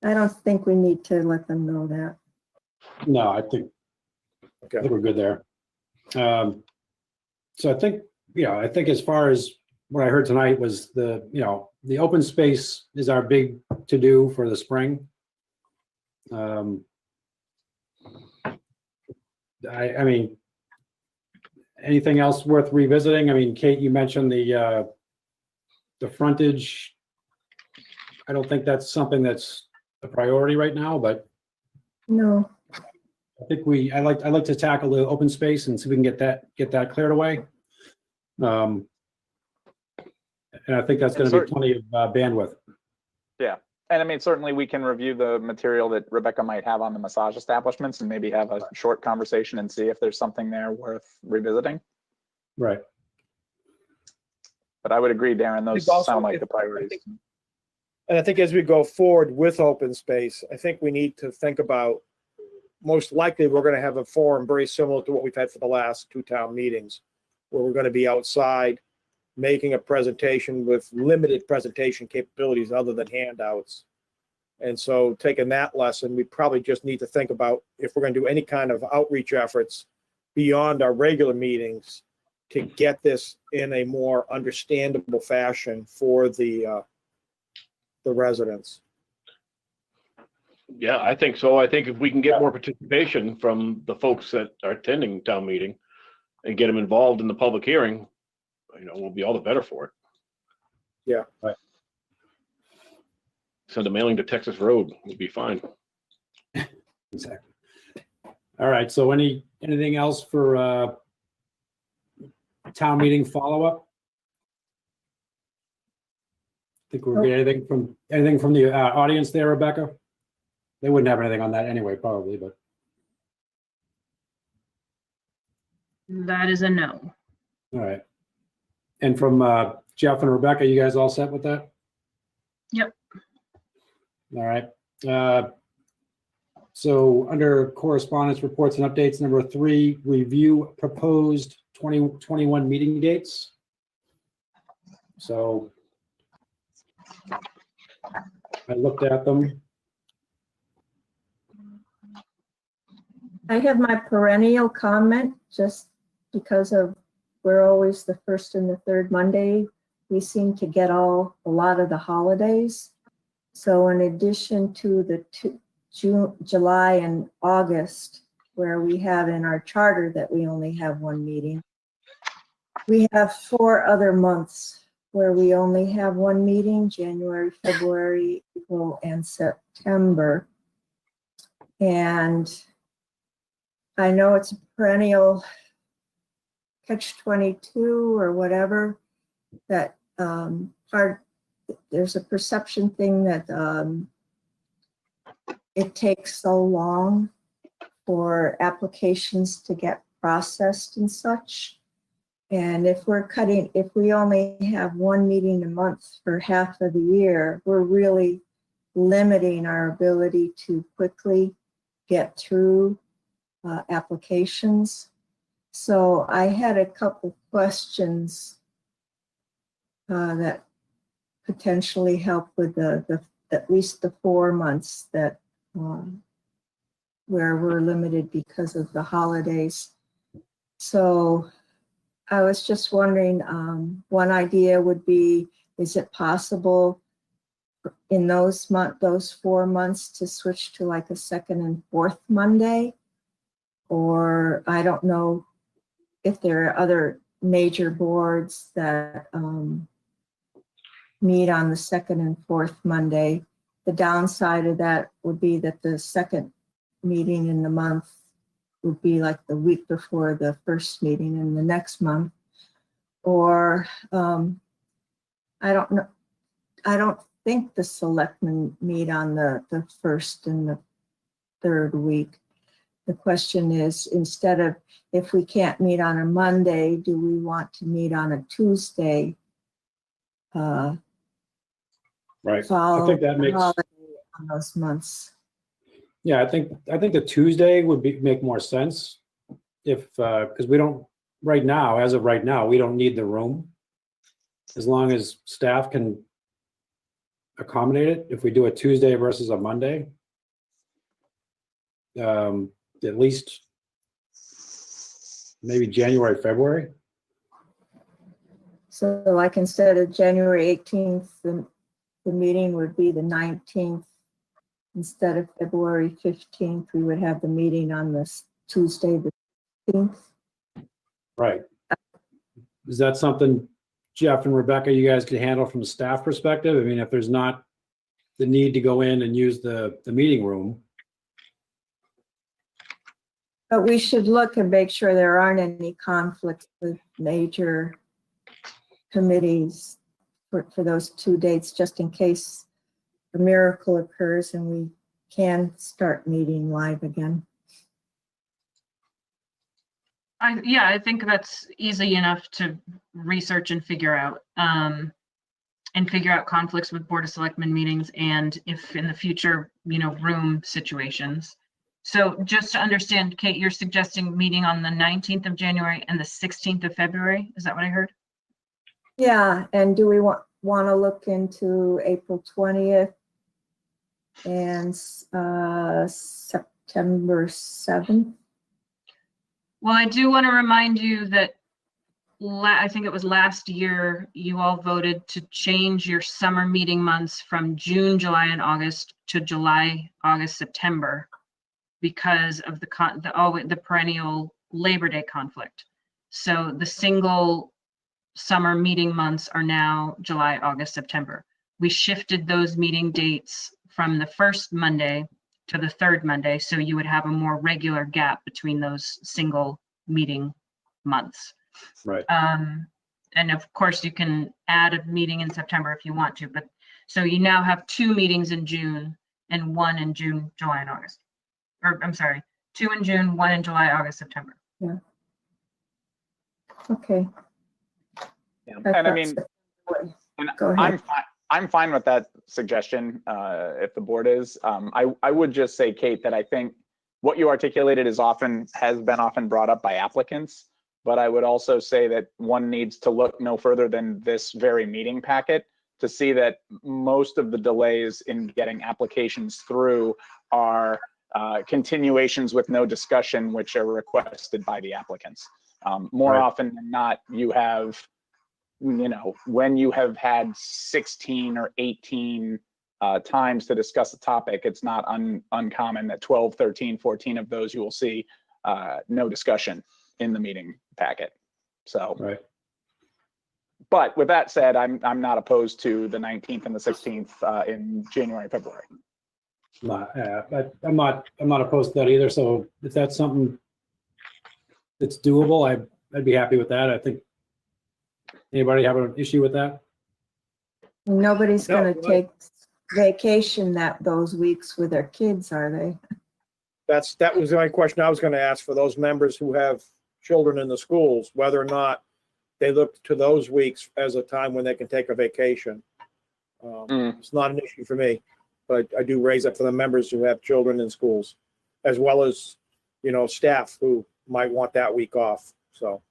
I don't think we need to let them know that. No, I think we're good there. So I think, I think as far as what I heard tonight was the open space is our big to-do for the spring. I mean, anything else worth revisiting? I mean, Kate, you mentioned the frontage. I don't think that's something that's a priority right now, but No. I think I'd like to tackle the open space and see if we can get that cleared away. And I think that's going to be plenty of bandwidth. Yeah. And I mean, certainly we can review the material that Rebecca might have on the massage establishments and maybe have a short conversation and see if there's something there worth revisiting. Right. But I would agree, Darren, those sound like the priorities. And I think as we go forward with open space, I think we need to think about, most likely we're going to have a forum very similar to what we've had for the last two town meetings, where we're going to be outside making a presentation with limited presentation capabilities other than handouts. And so taking that lesson, we probably just need to think about if we're going to do any kind of outreach efforts beyond our regular meetings to get this in a more understandable fashion for the residents. Yeah, I think so. I think if we can get more participation from the folks that are attending town meeting and get them involved in the public hearing, we'll be all the better for it. Yeah. Right. Send a mailing to Texas Road, we'll be fine. Exactly. All right. So anything else for town meeting follow-up? Think we're getting anything from the audience there, Rebecca? They wouldn't have anything on that anyway, probably, but. That is a no. All right. And from Jeff and Rebecca, you guys all set with that? Yep. All right. So under correspondence, reports and updates, number 3, review proposed 2021 meeting dates. So I looked at them. I have my perennial comment, just because of, we're always the first and the third Monday. We seem to get a lot of the holidays. So in addition to the June, July and August, where we have in our charter that we only have one meeting, we have 4 other months where we only have one meeting: January, February, April, and September. And I know it's a perennial catch-22 or whatever, that there's a perception thing that it takes so long for applications to get processed and such. And if we only have one meeting a month for half of the year, we're really limiting our ability to quickly get through applications. So I had a couple questions that potentially help with the at least the 4 months that where we're limited because of the holidays. So I was just wondering, one idea would be, is it possible in those 4 months to switch to like a second and fourth Monday? Or I don't know if there are other major boards that meet on the second and fourth Monday. The downside of that would be that the second meeting in the month would be like the week before the first meeting in the next month. Or I don't know. I don't think the selectmen meet on the first and the third week. The question is, instead of, if we can't meet on a Monday, do we want to meet on a Tuesday? Right. I Follow think that the makes, holiday on those months. yeah, I think the Tuesday would make more sense if, because we don't, right now, as of right now, we don't need the room. As long as staff can accommodate it, if we do a Tuesday versus a Monday, at least maybe January, February. So like instead of January 18th, the meeting would be the 19th. Instead of February 15th, we would have the meeting on this Tuesday, the 15th. Right. Is that something, Jeff and Rebecca, you guys could handle from a staff perspective? I mean, if there's not the need to go in and use the meeting room. But we should look and make sure there aren't any conflicts with major committees for those 2 dates, just in case a miracle occurs and we can start meeting live again. I think that's easy enough to research and figure out conflicts with Board of Selectmen meetings, and if in the future, room situations. So just to understand, Kate, you're suggesting meeting on the 19th of January and the 16th of February? Is that what I heard? Yeah, and do we want to look into April 20th and September 7th? Well, I do want to remind you that I think it was last year, you all voted to change your summer meeting months from June, July, and August to July, August, September, because of the perennial Labor Day conflict. So the single summer meeting months are now July, August, September. We shifted those meeting dates from the first Monday to the third Monday, so you would have a more regular gap between those single meeting months. Right. And of course, you can add a meeting in September if you want to, but so you now have 2 meetings in June and 1 in June, July, and August. Or I'm sorry, 2 in June, 1 in July, August, September. Yeah. Okay. Yeah. And I mean, Go ahead. I'm fine with that suggestion, if the board is. I would just say, Kate, that I think what you articulated has been often brought up by applicants, but I would also say that one needs to look no further than this very meeting packet to see that most of the delays in getting applications through are continuations with no discussion, which are requested by the applicants. More Right. often than not, you have, when you have had 16 or 18 times to discuss the topic, it's not uncommon that 12, 13, 14 of those you will see no discussion in the meeting packet. So, Right. but with that said, I'm not opposed to the 19th and the 16th in January, February. I'm not opposed to that either. So if that's something that's doable, I'd be happy with that. I think, anybody have an issue with that? Nobody's No, gonna go take vacation those weeks with their kids, are they? That was the only question I was going to ask for those members who have children in the schools, whether or not they look to those weeks as a time when they can take a vacation. It's not an issue for me, but I do raise it for the members who have children in schools, as well as, staff who might want that week off. So,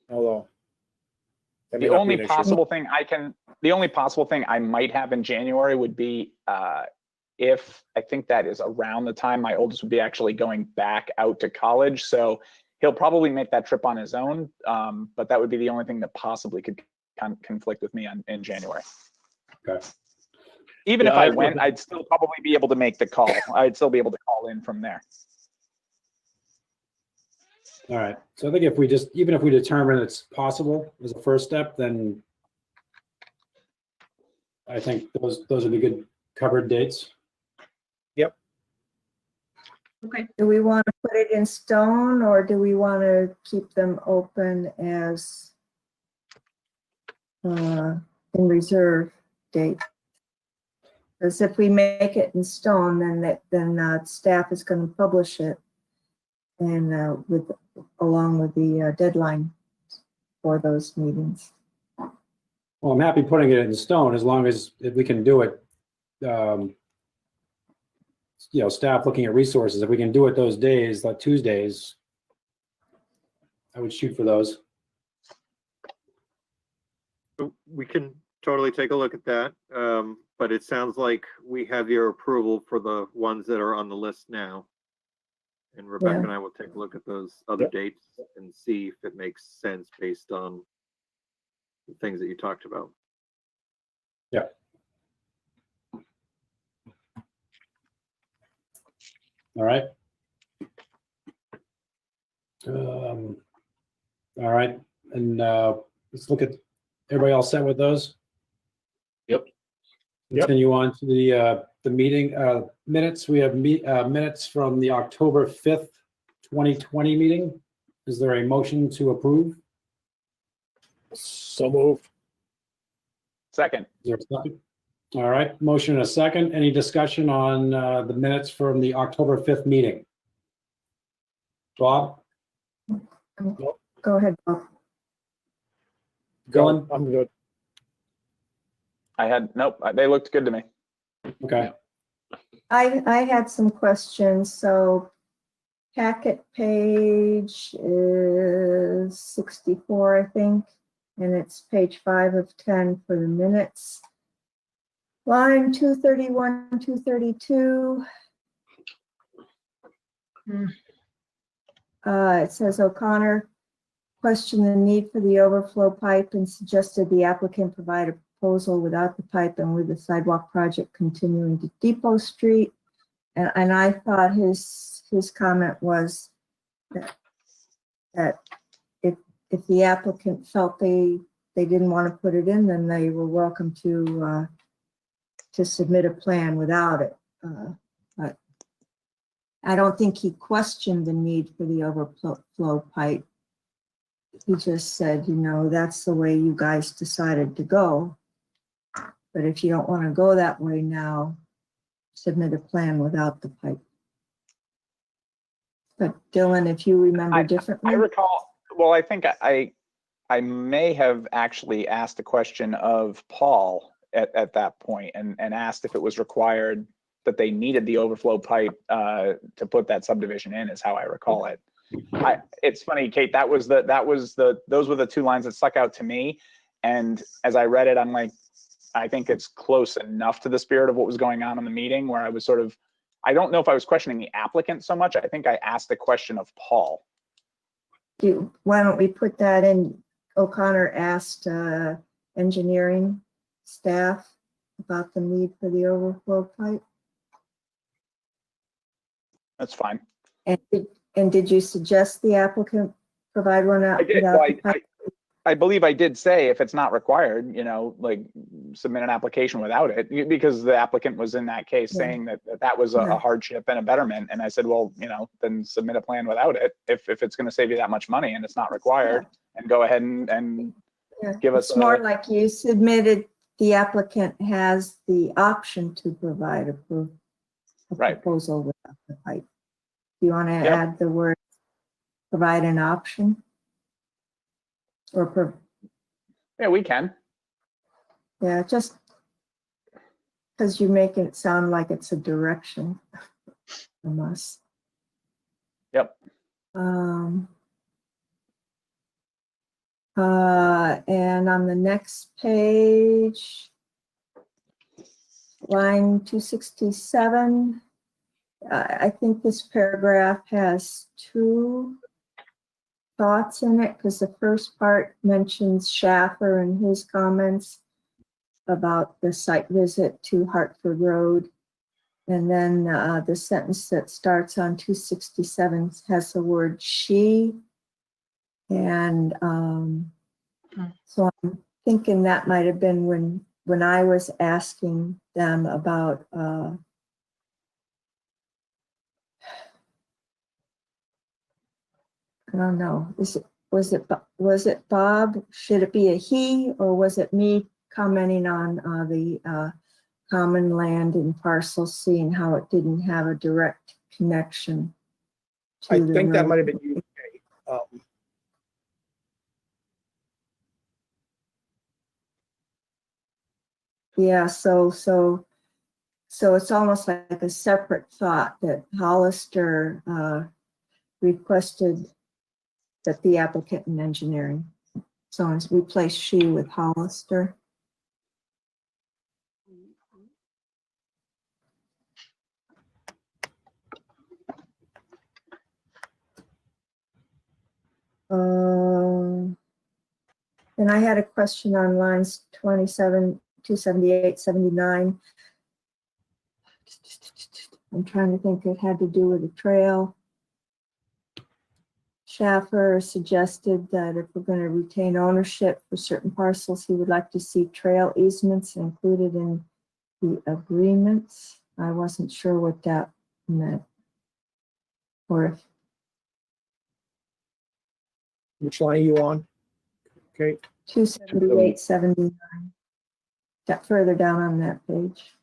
although that may The not be only an issue. possible thing I might have in January would be if I think that is around the time my oldest would be actually going back out to college. So he'll probably make that trip on his own. But that would be the only thing that possibly could conflict with me in January. Okay. Even Yeah, if I I've went, looked- I'd still probably be able to make the call. I'd still be able to call in from there. All right. So I think even if we determine it's possible as a first step, then I think those would be good covered dates. Okay. Do we want to put it in stone, or do we want to keep them open as in reserve date? Because if we make it in stone, then staff is going to publish it, and along with the deadline for those meetings. Well, I'm happy putting it in stone as long as if we can do it. Staff looking at resources, if we can do it those days, like Tuesdays, I would shoot for those. We can totally take a look at that. But it sounds like we have your approval for the ones that are on the list now. And Rebecca and I will take a look at those other dates and see if it makes sense based on the things that you talked about. Yeah. All right. All right, and let's look at, everybody all set with those? Yep. Continue on to the meeting minutes. We have minutes from the October 5th, 2020 meeting. Is there a motion to approve? So moved. Second. Is there a second? All right, motion and a second. Any discussion on the minutes from the October 5th meeting? Bob? Go ahead, Bob. Dylan? I'm good. Nope, they looked good to me. Okay. I had some questions. So packet page is 64, I think, and it's page 5 of 10 for the minutes. Line 231, 232. It says O'Connor questioned the need for the overflow pipe and suggested the applicant provide a proposal without the pipe and with the sidewalk project continuing to Depot Street. And I thought his comment was that if the applicant felt they didn't want to put it in, then they were welcome to submit a plan without it. But I don't think he questioned the need for the overflow pipe. He just said, that's the way you guys decided to go. But if you don't want to go that way now, submit a plan without the pipe. But Dylan, if you remember differently. I recall, well, I think I may have actually asked a question of Paul at that point and asked if it was required that they needed the overflow pipe to put that subdivision in, is how I recall it. It's funny, Kate, those were the two lines that stuck out to me. And as I read it, I'm like, I think it's close enough to the spirit of what was going on in the meeting, where I was sort of, I don't know if I was questioning the applicant so much. I think I asked the question of Paul. Why don't we put that in? O'Connor asked engineering staff about the need for the overflow pipe. That's fine. And did you suggest the applicant provide one out? I did. without Well, the pipe? I believe I did say if it's not required, you know, like submit an application without it, because the applicant was in that case Yeah. saying that was Yeah. a hardship and a betterment. And I said, well, you know, then submit a plan without it if it's going to save you that much money and it's not required, and go ahead and Yeah. give us It's more a- like you submitted, the applicant has the option to provide a Right. proposal without the pipe. Do you want to Yep. add the word provide an option? Or, yeah, we can. yeah, just because you make it sound like it's a direction from us. Yep. And on the next page, line 267, I think this paragraph has two thoughts in it, because the first part mentions Schaffer and his comments about the site visit to Hartford Road. And then the sentence that starts on 267 has the word she. And so I'm thinking that might have been when I was asking them about I don't know, was it Bob? Should it be a he, or was it me commenting on the common land in parcel C and how it didn't have a direct connection to I the think that road? might have been you. Kate. Yeah, so it's almost like a separate thought that Hollister requested that the applicant in engineering. So as we replace she with Hollister. And I had a question on lines 27, 278, 79. I'm trying to think, it had to do with the trail. Schaffer suggested that if we're going to retain ownership for certain parcels, he would like to see trail easements included in the agreements. I wasn't sure what that meant. Or if, Which line are you on? Okay. 278, 79. Got further down on that page.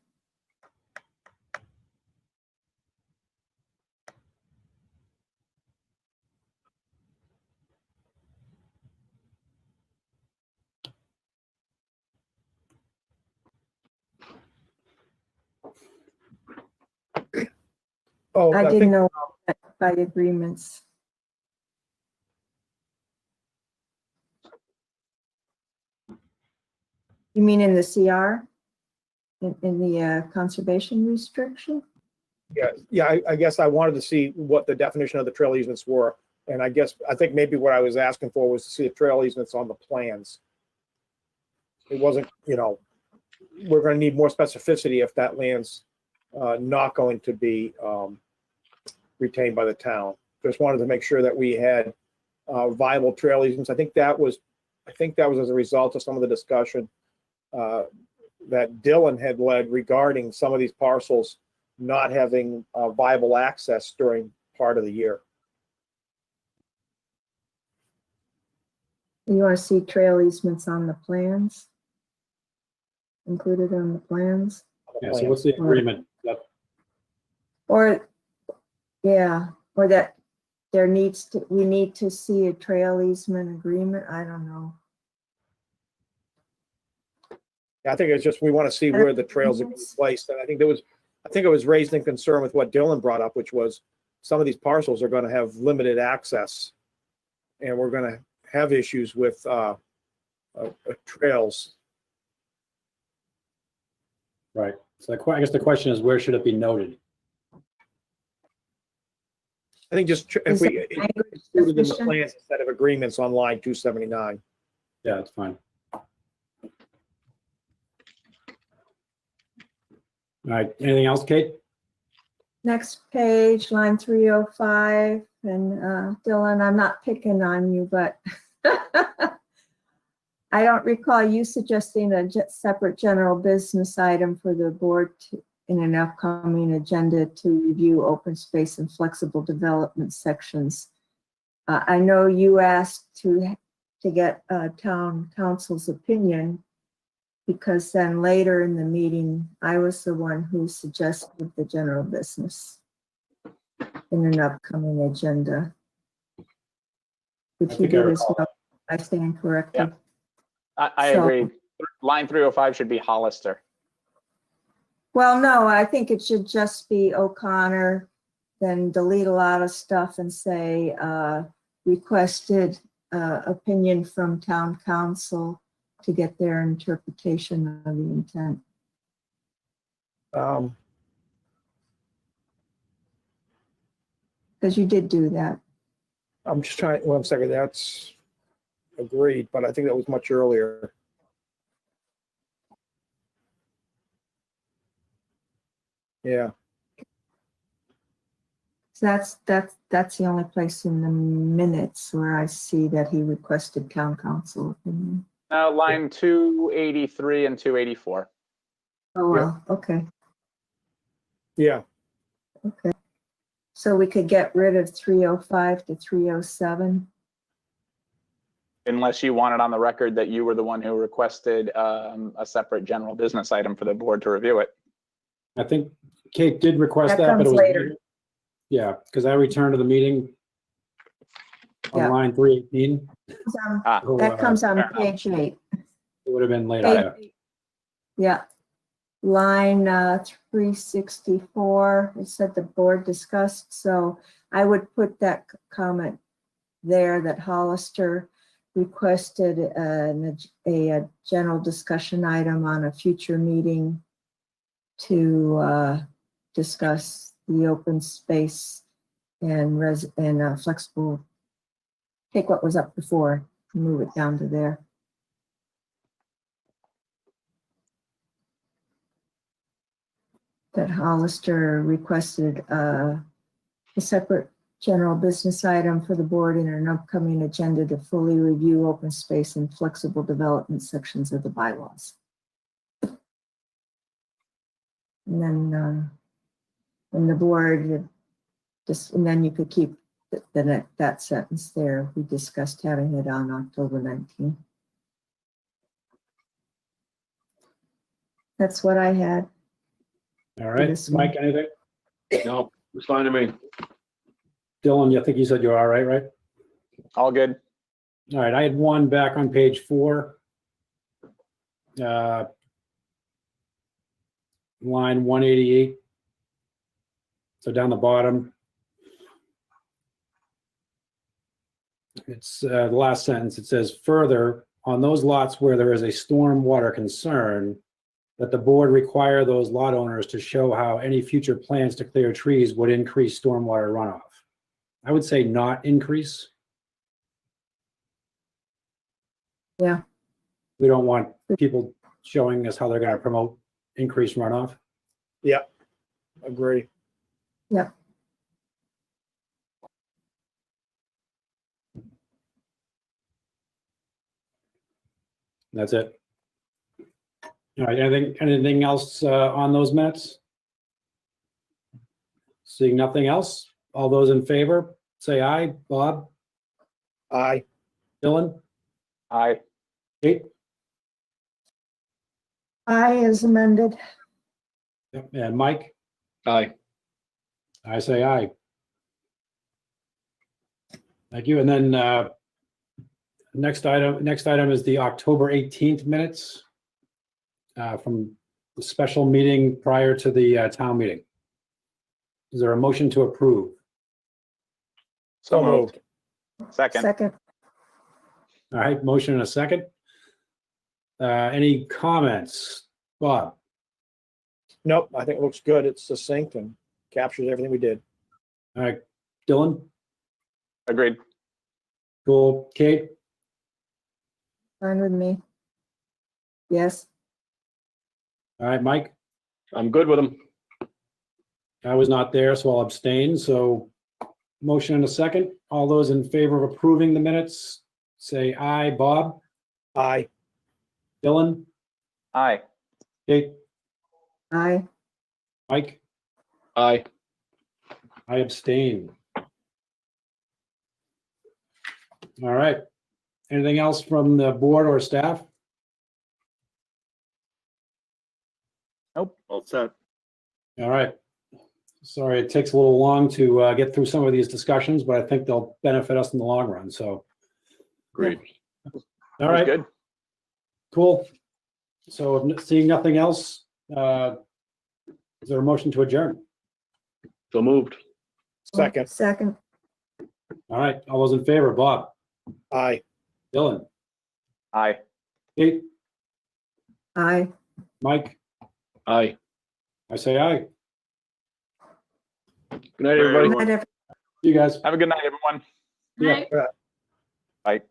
Oh, I I didn't think know by agreements. You mean in the CR? In the conservation restriction? yeah, I guess I wanted to see what the definition of the trail easements were. And I think maybe what I was asking for was to see the trail easements on the plans. It wasn't, you know, we're going to need more specificity if that land's not going to be retained by the town. Just wanted to make sure that we had viable trail easements. I think that was as a result of some of the discussion that Dylan had led regarding some of these parcels not having viable access during part of the year. You want to see trail easements on the plans? Included on the plans? Yeah, so what's the agreement? Or, yeah, or that we need to see a trail easement agreement, I don't know. I think it's just, we want to see where the trails are being placed. And I think it was raised in concern with what Dylan brought up, which was some of these parcels are going to have limited access. And we're going to have issues with trails. Right. So I guess the question is, where should it be noted? I think just if Is we that language include it in the sufficient? plans instead of agreements on line 279. Yeah, it's fine. All right, anything else, Kate? Next page, line 305, and Dylan, I'm not picking on you, but I don't recall you suggesting a separate general business item for the board in an upcoming agenda to review open space and flexible development sections. I know you asked to get town council's opinion, because then later in the meeting, I was the one who suggested the general business in an upcoming agenda. Which you think I did as recall. well. I stand corrected. Yeah. I So- agree. Line 305 should be Hollister. Well, no, I think it should just be O'Connor, then delete a lot of stuff and say, requested opinion from town council to get their interpretation of the intent. Because you did do that. I'm just trying, 1 second, that's agreed, but I think that was much earlier. Yeah, So that's the only place in the minutes where I see that he requested town council opinion. Line 283 and 284. Oh, well, okay, yeah, okay. So we could get rid of 305 to 307. Unless you want it on the record that you were the one who requested a separate general business item for the board to review it. I think Kate did request That that, but it comes was. later. Yeah, because I returned to the meeting on Yeah. line 318. So, That comes on fair enough. page 8. It would have been later. Page- Yeah. Line 364, it said the board discussed, so I would put that comment there that Hollister requested a general discussion item on a future meeting to discuss the open space and flexible, take what was up before, move it down to there. That Hollister requested a separate general business item for the board in an upcoming agenda to fully review open space and flexible development sections of the bylaws. And then, when the board, just, and then you could keep that sentence there. We discussed having it on October 19th. That's what I had. All right, This one. Mike, anything? No, it's fine to me. Dylan, I think you said you're all right, right? All good. All right, I had one back on page 4. Line 188. So down the bottom. It's the last sentence. It says, further, on those lots where there is a stormwater concern, that the board require those lot owners to show how any future plans to clear trees would increase stormwater runoff. I would say not increase. Yeah. We don't want people showing us how they're going to promote increased runoff. agree. Yep. That's it. All right, anything else on those minutes? Seeing nothing else, all those in favor, say aye. Bob, Aye. Dylan, Aye. Kate, I is amended. Yep, and Mike, Aye. I say aye. Thank you, and then next item is the October 18th minutes from the special meeting prior to the town meeting. Is there a motion to approve? So moved. Second. Second. All right, motion and a second. Any comments? Bob? Nope, I think it looks good. It's succinct and captures everything we did. All right, Dylan? Agreed. Cool. Kate? Fine with me. Yes. All right, Mike? I'm good with them. I was not there, so I'll abstain. So motion and a second. All those in favor of approving the minutes, say aye. Bob? Aye. Dylan? Aye. Kate? Aye. Mike? Aye. I abstain. All right. Anything else from the board or staff? All set. All right. Sorry, it takes a little long to get through some of these discussions, but I think they'll benefit us in the long run. So, Great. all That was right, good. cool. So seeing nothing else, is there a motion to adjourn? So moved. Second. Second. All right, all those in favor, Bob, Aye. Dylan, Aye. Kate, Aye. Mike, Aye. I say aye. Good night, everybody. Good night, You guys. Have a good night, everyone. Yeah. Right. Bye.